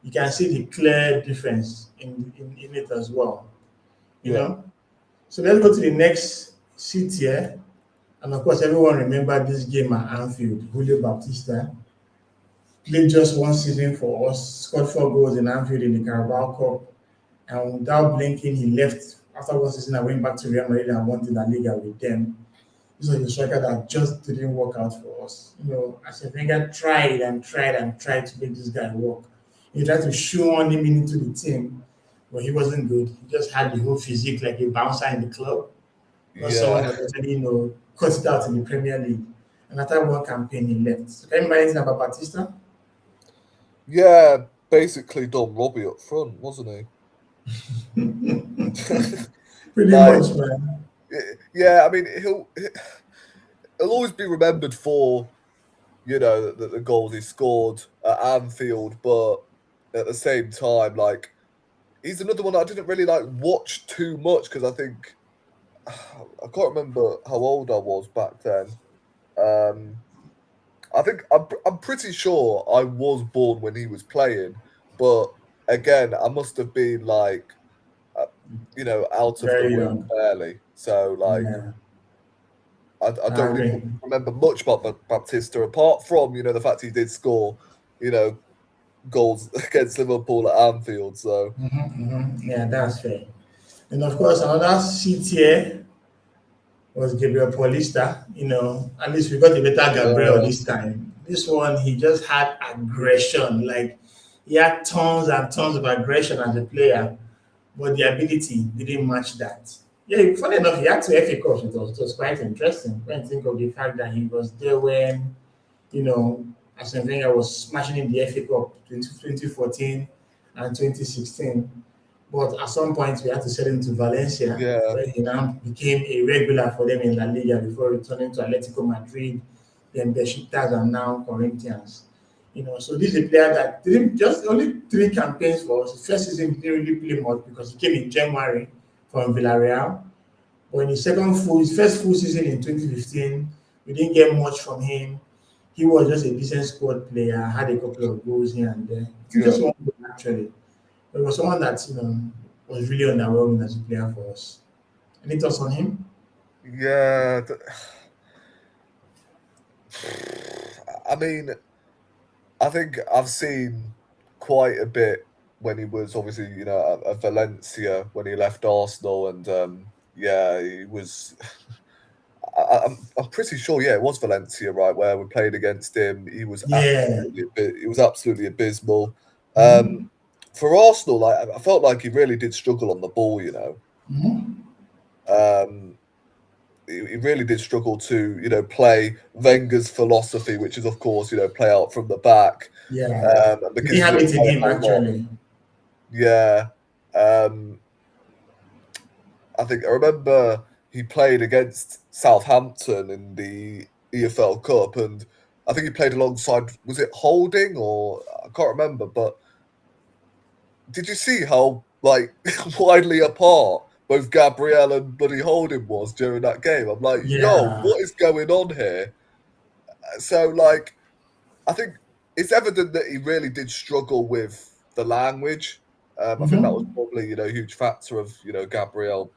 you can see the clear difference in it as well. You yeah, know? So let's go to the next seat here. And of course, everyone remember this game at Anfield. Julio Baptista played just one season for us, scored 4 goals in Anfield in the Carabao Cup, and without blinking, he left after one season. I went back to Real Madrid and won the La Liga with them. This was a striker that just didn't work out for us. As a Wenger tried and tried and tried to make this guy work. He tried to shoehorn him into the team, but he wasn't good. He just had the whole physique like a bouncer in the club, not someone yeah, that actually, cut it out in the Premier League. And after one campaign, he left. So can you remember anything about Batista? yeah. Basically, Don Robbie up front, wasn't he? Pretty Like, much, man. yeah. I mean, he'll always be remembered for, the goals he scored at Anfield, but at the same time, like, he's another one I didn't really like watch too much because I think I can't remember how old I was back then. Um, I think I'm pretty sure I was born when he was playing, but again, I must have been like, uh, out of the Very womb young. barely. So like, Yeah, I I don't really agree. remember much about Baptista apart from the fact he did score, you know, goals against Liverpool at Anfield. So Yeah, that's fair. And of course, another C tier was Gabriel Paulista. At least we got a better Gabriel yeah, this time. This one, he just had aggression. Like, he had tons and tons of aggression as a player, but the ability didn't match that. Yeah, funny enough, he had two FA Cups. It was quite interesting when you think of the fact that he was there when, Arsene Wenger was smashing in the FA Cup 2014 and 2016. But at some point, we had to sell him to Valencia, yeah, where he now became a regular for them in La Liga before returning to Atletico Madrid, then Besiktas, and now Corinthians. So this is a player that didn't just only three campaigns for us. His first season he didn't really play much because he came in January from Villarreal. But in his first full season in 2015, we didn't get much from him. He was just a decent squad player, had a couple of goals here and there. I think yeah, just one goal actually. But it was someone that was really underwhelming as a player for us. Any thoughts on him? yeah. I mean, I think I've seen quite a bit when he was obviously, at Valencia when he left Arsenal, and yeah, he was. I'm pretty sure, yeah, it was Valencia, right, where we played against him. Yeah. He was absolutely abysmal. Mhm. For Arsenal, like I felt like he really did struggle on the ball. Mhm. Um, he really did struggle to, play Wenger's philosophy, which is, of course, play out from the back. Yeah. We Because didn't he have didn't it in play a him whole lot. actually. Yeah. Um, I think I remember he played against Southampton in the EFL Cup, and I think he played alongside, was it Holding or I can't remember, but did you see how like widely apart both Gabriel and Buddy Holding was during that game? I'm like, yo, Yeah. what is going on here? So like I think it's evident that he really did struggle with the language. I think that was Mhm. probably, a huge factor of, Gabriel.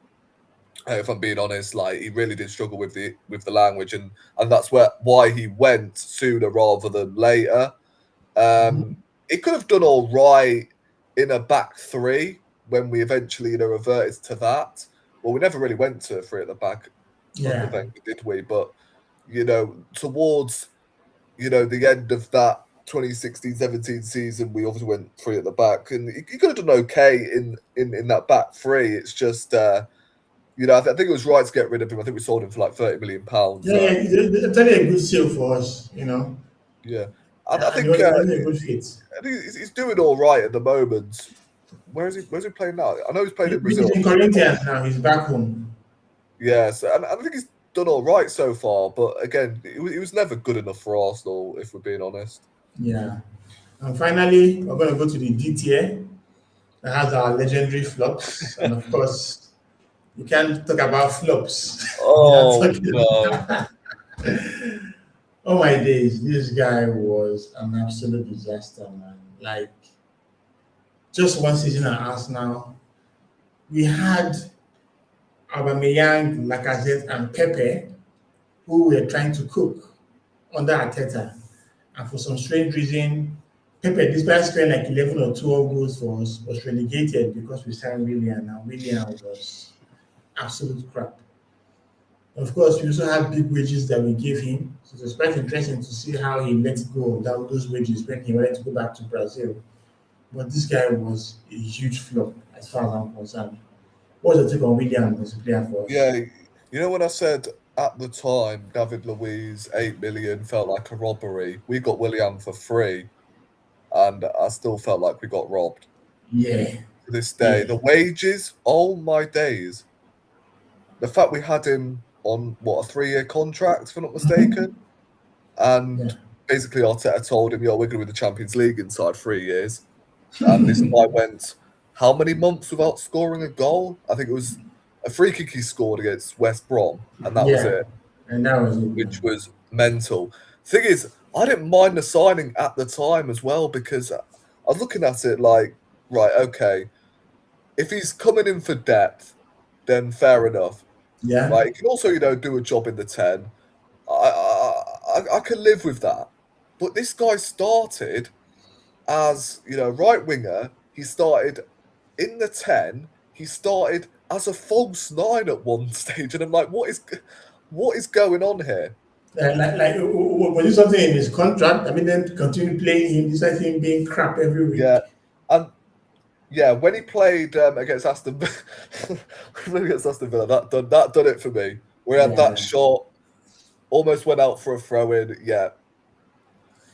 If I'm being honest, like he really did struggle with the language, and that's why he went sooner rather than later. Um, Mhm. he could have done all right in a back three when we eventually, reverted to that. Well, we never really went to three at the back under Yeah. Wenger, did we? But towards the end of that 2016-17 season, we obviously went three at the back, and he could have done okay in that back three. It's just. I think it was right to get rid of him. I think we sold him for like £30 million. Yeah, yeah, it's actually a good sale for us. Yeah, I And it think was, it was a good fit. he's doing all right at the moment. Where's he playing now? I know he's playing in He's Brazil. in Corinthians now. He's back home. Yes, and I think he's done all right so far. But again, he was never good enough for Arsenal, if we're being honest. Yeah. And finally, we're going to go to the D tier that has our legendary flops. And of course, you can't talk about flops without Oh talking. no! Oh my days, this guy was an absolute disaster, man. Like, just one season at Arsenal, we had Aubameyang, Lacazette, and Pepe who were trying to cook under Arteta. And for some strange reason, Pepe, despite scoring like 11 or 12 goals for us, was relegated because we signed Willian, and Willian was absolute crap. Of course, we also had big wages that we gave him. So it was quite interesting to see how he let go of those wages when he wanted to go back to Brazil. But this guy was a huge flop as far as I'm concerned. What's your take on William as a player for us? Yeah, when I said at the time David Luiz 8 million felt like a robbery, we got Willian for free, and I still felt like we got robbed Yeah, to this day. yeah, The wages, oh my days. The fact we had him on what, a 3-year contract, if I'm not mistaken, yeah. and basically Arteta told him, "Yo, we're going to win the Champions League inside 3 years," and this guy went how many months without scoring a goal? I think it was a free kick he scored against West Brom, and that was Yeah, it, and that was it, which man. was mental. Thing is, I didn't mind the signing at the time as well because I was looking at it like, right, okay, if he's coming in for depth, then fair enough. Yeah, Right, he can also, do a job in the 10. I can live with that. But this guy started, as, right winger. He started in the 10. He started as a false 9 at one stage, and I'm like, what is going on here? Was it something in his contract? I mean, then continue playing him, despite him being crap every Yeah, week. and yeah, when he played against Aston Villa, that done it for me. We had that Yeah, shot, almost went out for a throw in. Yeah,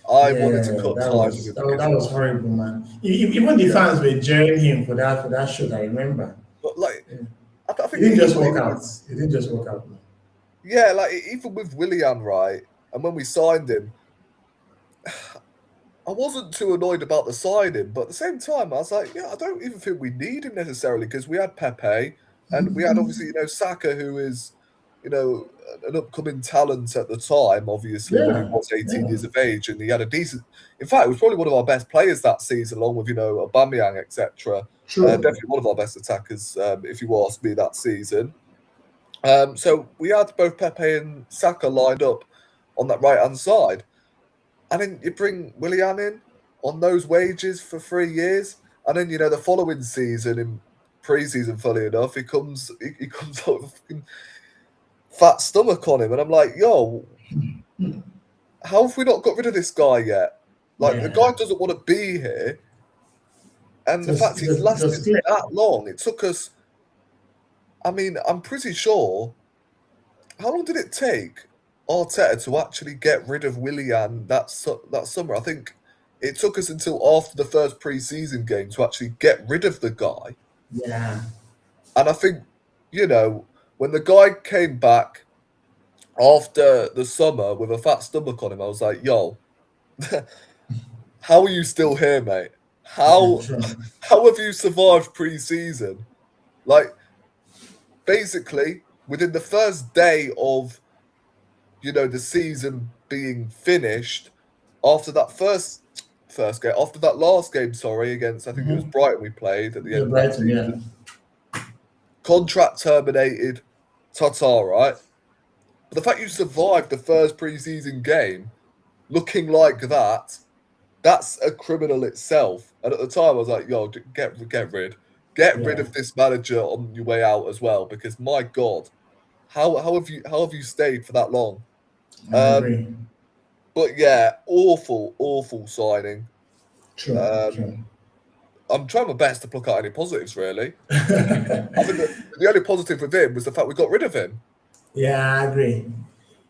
I yeah, wanted to cut that ties was with that him. was, that was horrible, man. Even the Yeah, fans were jeering him for that shoot. I remember. but like, Yeah. I It think didn't just even work out. with, It didn't just work out, man. yeah, like even with Willian, right, and when we signed him, I wasn't too annoyed about the signing, but at the same time, I was like, yeah, I don't even think we need him necessarily because we had Pepe and we had obviously, Saka, who is, an upcoming talent at the time, obviously, when he Yeah, was 18 yeah, years of age, and he had a decent. In fact, he was probably one of our best players that season, along with, Aubameyang, etc. true. Definitely one of our best attackers, if you ask me, that season. So we had both Pepe and Saka lined up on that right hand side. And then you bring Willian in on those wages for 3 years, and then the following season in pre-season, funny enough, he comes out with a fucking fat stomach on him, and I'm like, yo, how have we not got rid of this guy yet? Like the Yeah, guy doesn't want to be here, and the fact he's it was lasted clear. that long, it took us. I mean, I'm pretty sure. How long did it take Arteta to actually get rid of Willian that summer? I think it took us until after the first pre-season game to actually get rid of the guy. Yeah, And I think, when the guy came back after the summer with a fat stomach on him, I was like, yo, how are you still here, mate? yeah, How true. how have you survived pre-season? Like, basically, within the first day of the season being finished, after that first game, after that last game, sorry, against, I think it was Brighton we played at the Yeah, end of that Brighton. Yeah, season. Contract terminated, ta-ta, right? But the fact you survived the first pre-season game looking like that's a criminal itself. And at the time, I was like, yo, get rid yeah, of this manager on your way out as well, because my God, how have you stayed for that long? I Um, agree. But yeah, awful signing. True, Um, true. I'm trying my best to pluck out any positives, really. I think the only positive with him was the fact we got rid of him. Yeah, I agree.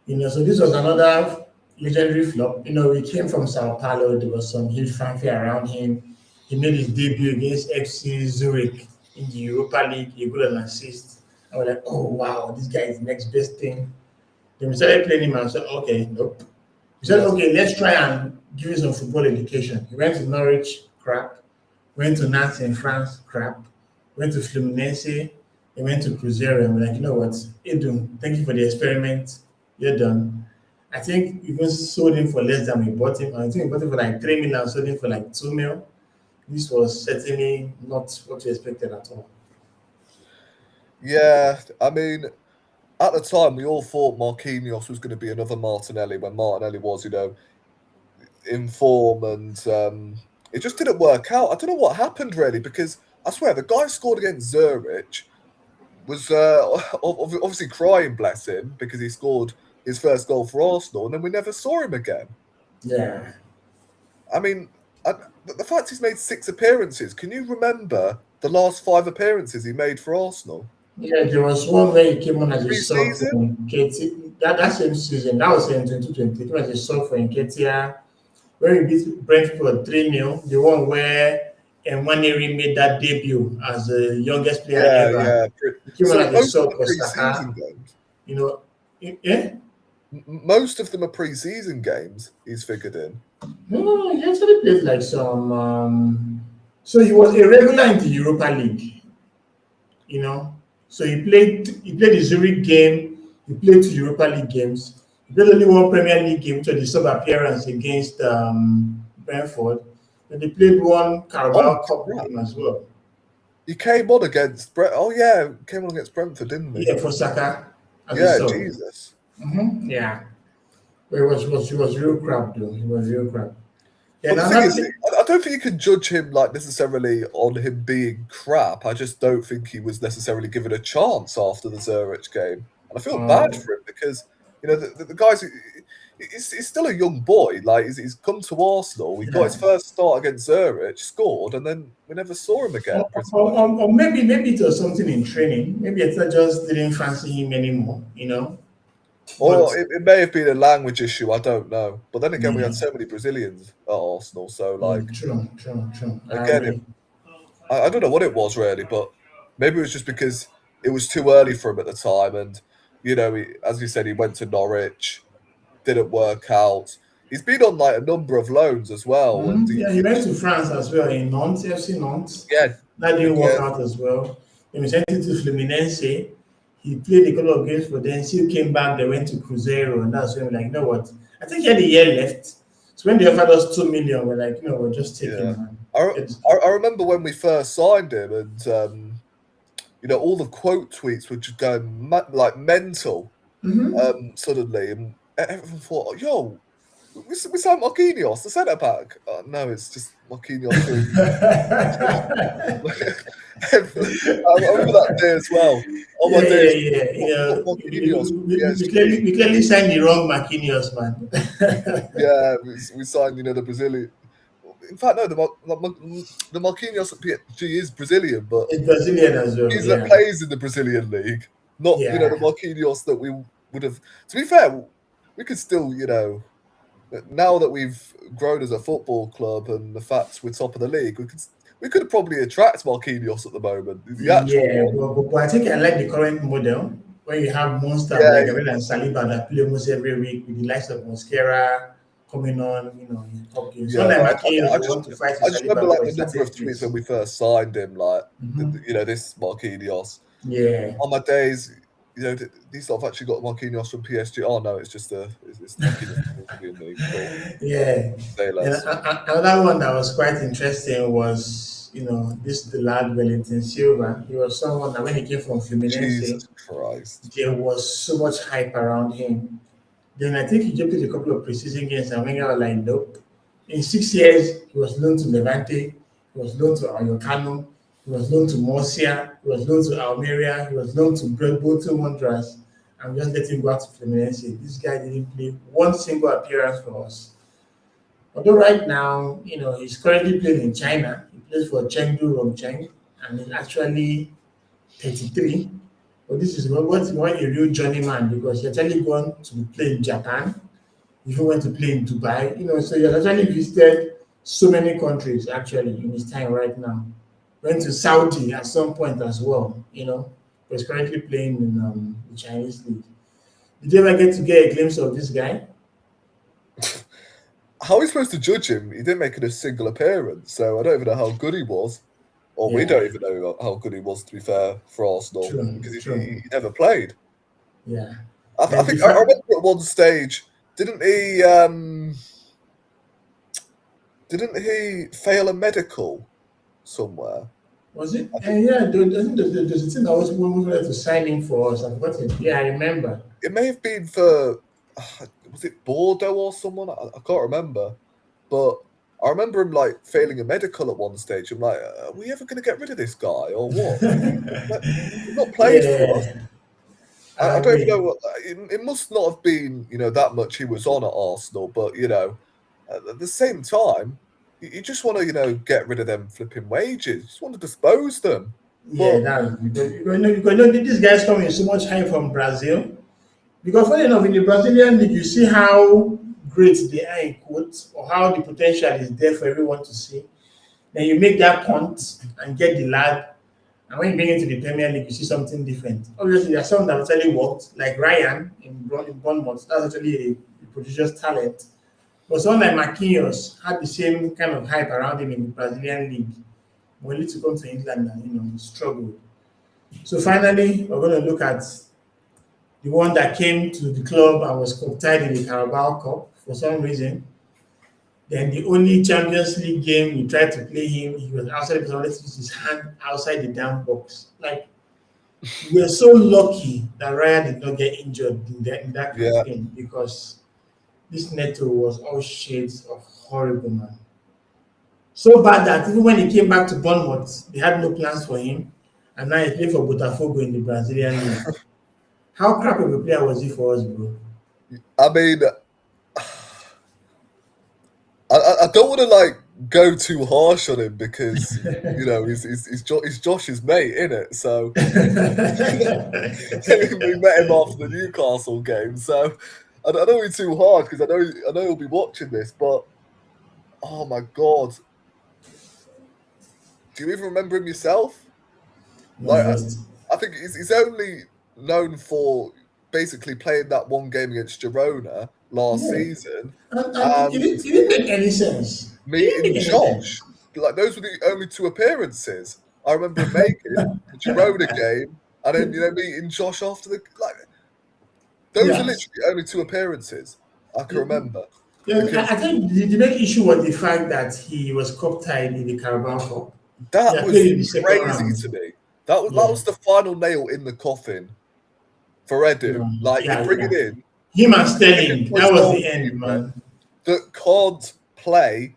So this was another legendary flop. We came from Sao Paulo. There was some huge fanfare around him. He made his debut against FC Zurich in the Europa League. He got an assist. I was like, oh wow, this guy is the next best thing. Then we started playing him and said, okay, nope. We said, okay, let's try and give you some football education. He went to Norwich, crap. Went to Nantes in France, crap. Went to Fluminense. He went to Cruzeiro. And we're like, you know what, Edun, thank you for the experiment. You're done. I think we even sold him for less than we bought him. I think we bought him for like 3 million, sold him for like 2 mil. This was certainly not what we expected at all. Yeah, I mean, at the time, we all thought Marquinhos was going to be another Martinelli when Martinelli was, in form, and it just didn't work out. I don't know what happened, really, because I swear, the guy scored against Zurich was obviously crying, bless him, because he scored his first goal for Arsenal, and then we never saw him again. Yeah. I mean, the fact he's made 6 appearances, can you remember the last 5 appearances he made for Arsenal? Yeah, there was one where he came on as a sub for Pre-season? Nketiah. That same season, that was in 2020. He came as a sub for Nketiah, where he beat Brentford 3 0. The one where Nwaneri made that debut as the youngest player Yeah, ever. yeah. He came on So as a most of sub them are for pre-season Saka. games. You know, yeah. Most of them are pre-season games. He's figured in. No, he actually played like some. So he was a regular in the Europa League. So he played the Zurich game, he played 2 Europa League games, he played only 1 Premier League game, which was the sub appearance against Brentford. And they played 1 Oh, Carabao Cup crap. game as well. He came on against Oh yeah, came on against Brentford, didn't he? Yeah, for Saka as a Yeah, sub. Jesus. Yeah. But he was real crap though. He was real crap. But And the thing is, another, I I don't think you can judge him like necessarily on him being crap. I just don't think he was necessarily given a chance after the Zurich game, and I feel bad for him because the guy's he's still a young boy. Like he's come to Arsenal, he got his first start against Zurich, scored, and then we never saw him again. Or maybe it was something in training. Maybe I just didn't fancy him anymore. Or it may have been a language issue, I don't know. But then again, we had so many Brazilians at Arsenal, so like... True. Again, I don't know what it was really, but maybe it was just because it was too early for him at the time. And, as you said, he went to Norwich, didn't work out. He's been on like a number of loans as well. And he went to France as well, in Nantes, FC Nantes. Yeah. That didn't work out as well. Then we sent it to Fluminense. He played a couple of games for them, still came back, they went to Cruzeiro, and that's when we're like, you know what? I think he had a year left. So when they offered us 2 million, we're like, we're just taking him. I remember when we first signed him, and all the quote tweets were just going like mental suddenly, and everyone thought, yo, we signed Marquinhos, the centre back. No, it's just Marquinhos. I remember that day as well. We clearly signed the wrong Marquinhos, man. Yeah, we signed, the Brazilian. In fact, no, the Marquinhos at PSG is Brazilian, but it's Brazilian as well. He's that plays in the Brazilian league, not the Marquinhos that we would have. To be fair, we could still, now that we've grown as a football club and the fact we're top of the league, we could probably attract Marquinhos at the moment. But I think I like the current model where you have monsters like Gabriel and Saliba that play almost every week with the likes of Mosquera coming on, in top games. I just remember like the number of tweets when we first signed him, like this Marquinhos. Yeah. On my days, these lot have actually got Marquinhos from PSG. Oh no, it's just it's Marquinhos. Yeah. Another one that was quite interesting was the lad Wellington Silva. He was someone that when he came from Fluminense, Jesus Christ, there was so much hype around him. Then I think he jumped in a couple of preseason games and when I was like, nope. In 6 years, he was loaned to Levante, he was loaned to Ayocano, he was loaned to Murcia, he was loaned to Almeria, he was loaned to Bolton Wanderers, and we just let him go out to Fluminense. This guy didn't play one single appearance for us. Although right now, he's currently playing in China. He plays for Chengdu Rongcheng, and he's actually 33. But this is what's a real journeyman because he actually gone to play in Japan. He even went to play in Dubai. So he has actually visited so many countries actually in his time right now. Went to Saudi at some point as well. But he's currently playing in the Chinese league. Did you ever get a glimpse of this guy? How are we supposed to judge him? He didn't make a single appearance, so I don't even know how good he was. Or we don't even know how good he was, to be fair, for Arsenal, because he never played. Yeah. I remember at one stage, didn't he fail a medical somewhere? Was it? There's a thing that was when we wanted to sign in for us. I forgot it. Yeah, I remember. It may have been for, was it Bordeaux or someone? I can't remember. But I remember him like failing a medical at one stage. I'm like, are we ever going to get rid of this guy or what? He's not played for us. I don't even know. It must not have been, that much he was on at Arsenal. But, at the same time, you just want to, get rid of them flipping wages. You just want to dispose them. Yeah, these guys come in so much hype from Brazil. Because funny enough, in the Brazilian league, you see how great they are in quotes or how the potential is there for everyone to see. Then you make that punt and get the lad. And when you bring it to the Premier League, you see something different. Obviously, there's some that actually worked, like Ryan in Bournemouth. That's actually a prodigious talent. But someone like Marquinhos had the same kind of hype around him in the Brazilian league. Only to come to England and struggled. So finally, we're going to look at the one that came to the club and was tied in the Carabao Cup for some reason. Then the only Champions League game we tried to play him, he was outside because he wanted to use his hand outside the damn box. Like, we're so lucky that Ryan did not get injured in that game because this Neto was all shades of horrible, man. So bad that even when he came back to Bournemouth, they had no plans for him, and now he's playing for Botafogo in the Brazilian league. How crap of a player was he for us, bro? I mean, I don't want to like go too harsh on him because you know he's Josh's mate, innit? So we met him after the Newcastle game, so I don't want to be too hard because I know he'll be watching this, but oh my god, do you even remember him yourself? Like, I think he's only known for basically playing that one game against Girona last season. And it didn't make any sense. Meeting Josh, like those were the only two appearances I remember him making. The Girona game, and then meeting Josh after the like. Those are literally the only two appearances I can remember. Yeah, I think the main issue was the fact that he was cup-tied in the Carabao Cup. That was crazy to me. That was the final nail in the coffin for Edu. You bring it in. Him and Sterling, that was the end, man. That can't play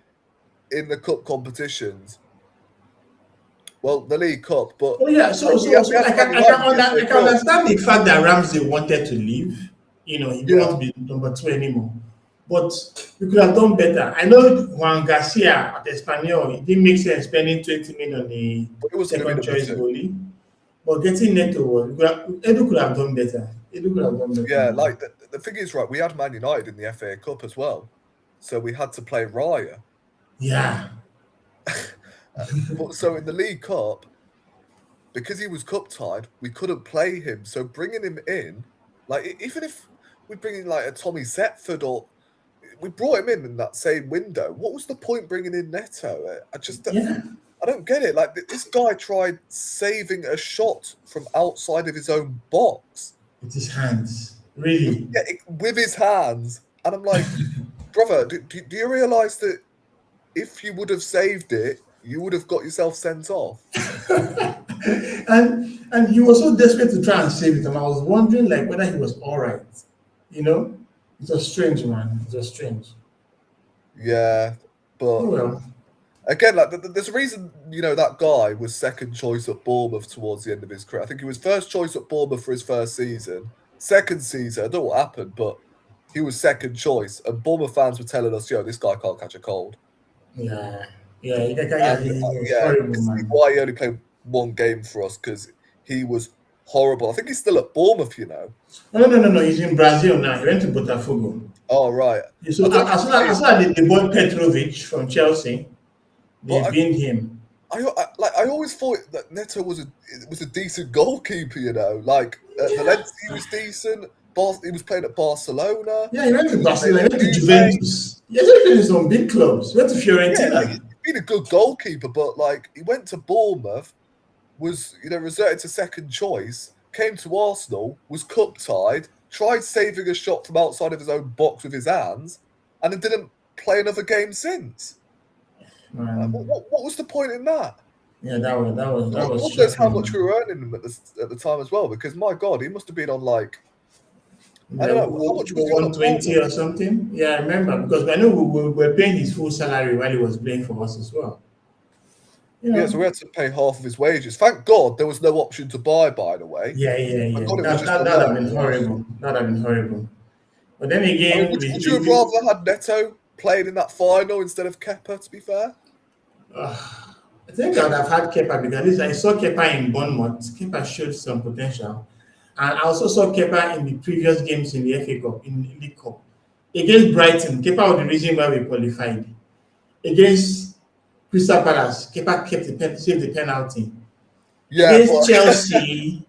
in the cup competitions. Well, the League Cup, but so I can understand the fact that Ramsey wanted to leave. You know, he didn't want to be number 2 anymore. But we could have done better. I know Juan Garcia at Espanyol, it didn't make sense spending 20 million on the second choice goalie. But getting Neto, Edu could have done better. Yeah, like the thing is, right, we had Man United in the FA Cup as well. So we had to play Raya. Yeah. But so in the League Cup, because he was cup tied, we couldn't play him. So bringing him in, like even if we bring in like a Tommy Setford or we brought him in that same window, what was the point bringing in Neto? I don't get it. Like this guy tried saving a shot from outside of his own box with his hands, really? Yeah, with his hands, and I'm like, brother, do you realise that if you would have saved it, you would have got yourself sent off? and he was so desperate to try and save it, and I was wondering like whether he was all right. You know, it was strange, man. It was strange. Yeah, but again, like there's a reason that guy was second choice at Bournemouth towards the end of his career. I think he was first choice at Bournemouth for his first season. Second season, I don't know what happened, but he was second choice, and Bournemouth fans were telling us, "Yo, this guy can't catch a cold." Yeah. Why he only played one game for us because he was horrible. I think he's still at Bournemouth, No. He's in Brazil now. He went to Botafogo. Oh, right. So as soon as they bought Petrovic from Chelsea, they binned him. I always thought that Neto was a decent goalkeeper. Like at Valencia, he was decent. He was playing at Barcelona. Yeah, he went to Barcelona. He went to Juventus. He has been in some big clubs. He went to Fiorentina. He's been a good goalkeeper, but like he went to Bournemouth, was reserved to second choice, came to Arsenal, was cup tied, tried saving a shot from outside of his own box with his hands, and then didn't play another game since. What was the point in that? Yeah, that was. God knows how much we were earning him at the time as well, because my God, he must have been on like. I don't know, how much was 120 or something? Yeah, I remember, because I know we were paying his full salary while he was playing for us as well. Yeah, so we had to pay half of his wages. Thank God there was no option to buy, by the way. Yeah. That would have been horrible. That would have been horrible. But then again... would you have rather had Neto playing in that final instead of Kepa, to be fair? I think I would have had Kepa, because at least I saw Kepa in Bournemouth. Kepa showed some potential. And I also saw Kepa in the previous games in the FA Cup, in the League Cup. Against Brighton, Kepa was the reason why we qualified. Against Crystal Palace, Kepa saved the penalty. Yeah, against Chelsea,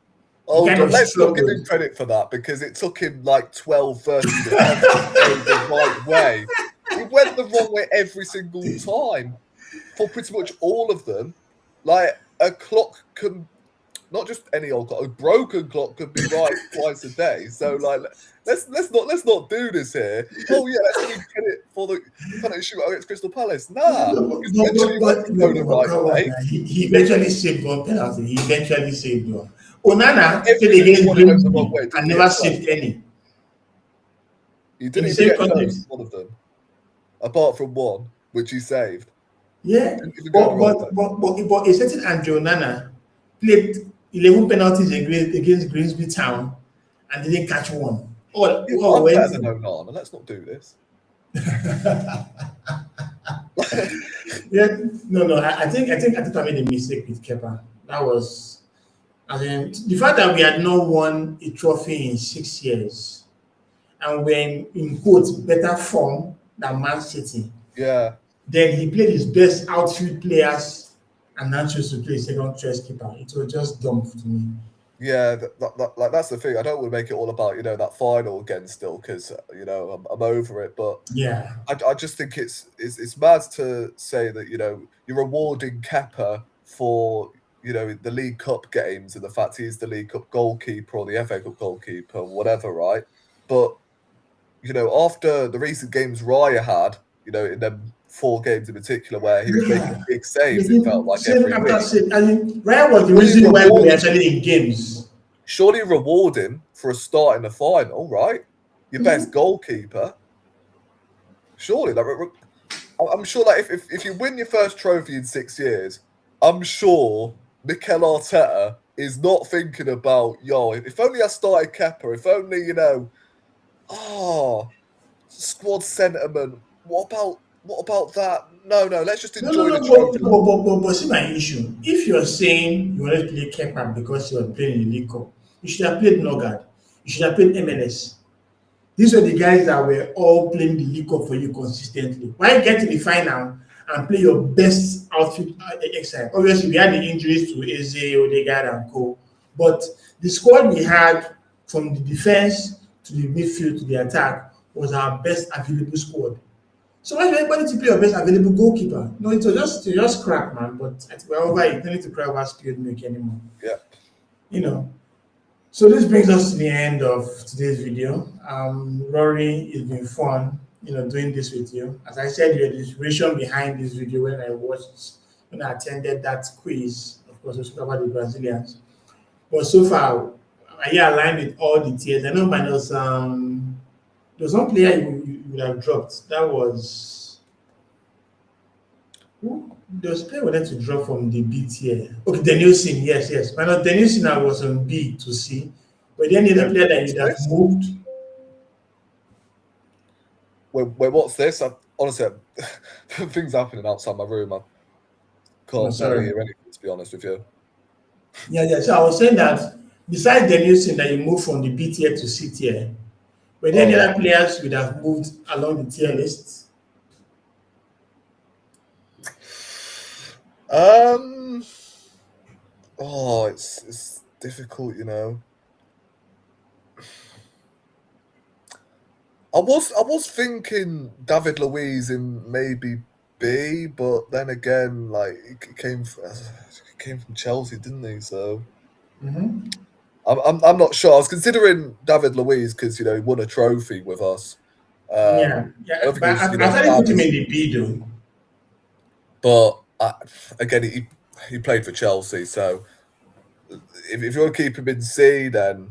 let's not give him credit for that, because it took him like 12, 13 minutes to go the right way. He went the wrong way every single time. For pretty much all of them. Like, a clock can... Not just any old clock, a broken clock could be right twice a day. So like, let's not do this here. Oh yeah, let's give credit for the penalty shootout against Crystal Palace. Nah, he eventually saved one penalty. He eventually saved one. Onana played against Greenwood and never saved any. He didn't even get one of them, apart from one which he saved. Yeah, Even going wrong there. but a certain Andrew Nana played 11 penalties against Grimsby Town and didn't catch one. Yeah, but All I'm better went. than Onana. Let's not do this. Yeah, no. I think I made a mistake with Kepa. That was, I mean, the fact that we had not won a trophy in 6 years and we're in quotes better form than Man City. Yeah. Then he played his best outfield players and now chose to play second choice keeper. It was just dumb to me. Yeah, like that's the thing. I don't want to make it all about that final again still because I'm over it. But Yeah. I just think it's mad to say that you're rewarding Kepa for the League Cup games and the fact he's the League Cup goalkeeper or the FA Cup goalkeeper, whatever, right? But after the recent games Raya had, in them 4 games in particular where he was making big saves, it felt like Same every after week. same. I mean, Ryan was the Surely reason why we were reward, actually in games. surely reward him for a start in the final, right? Your best goalkeeper. Surely, I'm sure that if you win your first trophy in 6 years, I'm sure Mikel Arteta is not thinking about, if only I started Kepa, if only, squad sentiment. What about that? No, let's just No, no, enjoy no, the trophy. but see my issue. If you're saying you wanted to play Kepa because you were playing in the League Cup, you should have played Nogard. You should have played MLS. These were the guys that were all playing the League Cup for you consistently. Why get to the final and play your best outfit exile? Obviously, we had the injuries to Eze, Odegaard, and co. But the squad we had from the defense to the midfield to the attack was our best available squad. So why did you play your best available goalkeeper? No, it was just crap, man. But I think we're over it. Don't need to cry over spilled milk anymore. Yeah. You know. So this brings us to the end of today's video. Rory, it's been fun, doing this with you. As I said, you're the inspiration behind this video when I attended that quiz. Of course, we spoke about the Brazilians. But so far, are you aligned with all the tiers? I know minus there's one player you would have dropped. That was who? There was a player we wanted to drop from the B tier. Okay, Danielson, yes. Minus Danielson, I was on B to C. But then the other player that you'd have moved. Wait, what's this? Honestly, things happening outside my room. I can't barely hear anything, to be honest with you. Yeah. So I was saying that besides Danielson, that you moved from the B tier to C tier, but then the other players would have moved along the tier list. It's difficult, I was thinking David Luiz in maybe B, but then again, like he came from Chelsea, didn't he? So I'm not sure. I was considering David Luiz because he won a trophy with us. Yeah. But I started put him in the B though. But again, he played for Chelsea, so if you want to keep him in C, then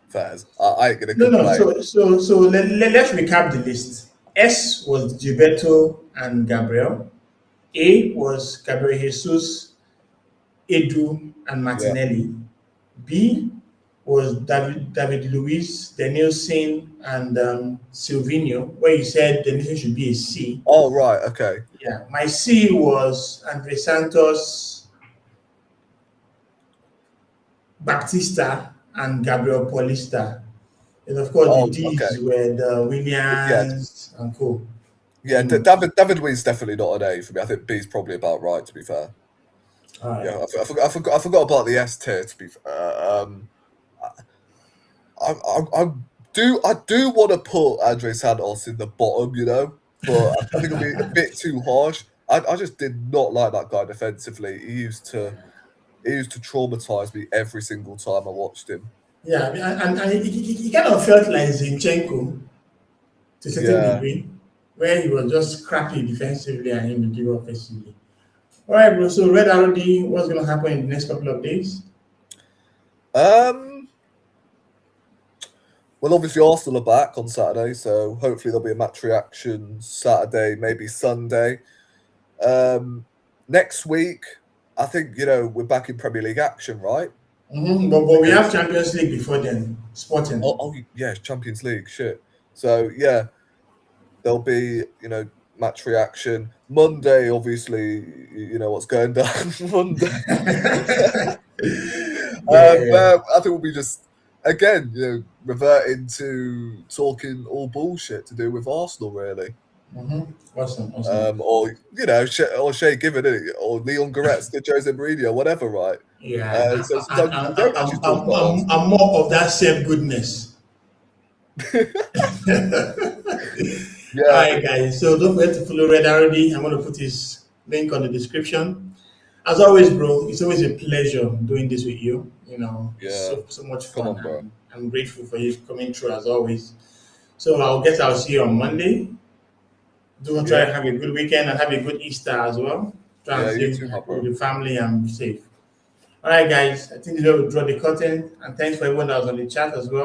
fairs. I ain't gonna complain. No. So let's recap the list. S was Gilberto and Gabriel. A was Gabriel Jesus, Edu, and Martinelli. Yeah. B was David Luiz, Danielson, and Silvinho, where you said Danielson should be a C. Oh, right, okay. Yeah, my C was Andre Santos, Baptista, and Gabriel Paulista. And of course, the D's were the Williams and co. Yeah, David Luiz is definitely not an A for me. I think B's probably about right, to be fair. Right. Yeah, I forgot about the S tier, to be fair. I do want to put Andre Santos in the bottom, but I think it'll be a bit too harsh. I just did not like that guy defensively. He used to traumatize me every single time I watched him. Yeah, and he kind of felt like Zinchenko to a certain degree, where he was just crappy defensively and individual offensively. All right, bro. So Red Arrow D, what's going to happen in the next couple of days? Well, obviously Arsenal are back on Saturday, so hopefully there'll be a match reaction Saturday, maybe Sunday. next week, I think, we're back in Premier League action, right? But we have Champions League before then. Sporting. Oh, yeah, Champions League, shit. So, yeah, there'll be, match reaction. Monday, obviously, you know what's going down Monday. Yeah. I think we'll be just, again, reverting to talking all bullshit to do with Arsenal, really. Awesome. Or Shea Given it, or Leon Goretzka, Jose Mourinho, whatever, right? Yeah. So don't actually talk about Arsenal. I'm more of that same goodness. Yeah. All right, guys. So don't forget to follow Red already. I'm going to put his link on the description. As always, bro, it's always a pleasure doing this with you. Yeah. So much fun. Come on, bro. I'm grateful for you coming through as always. So I'll see you on Monday. Do try to have a good weekend and have a good Easter as well. Try and you stay too, bro. with the family and be safe. All right, guys. I think we'll draw the curtain. And thanks for everyone that was on the chat as well.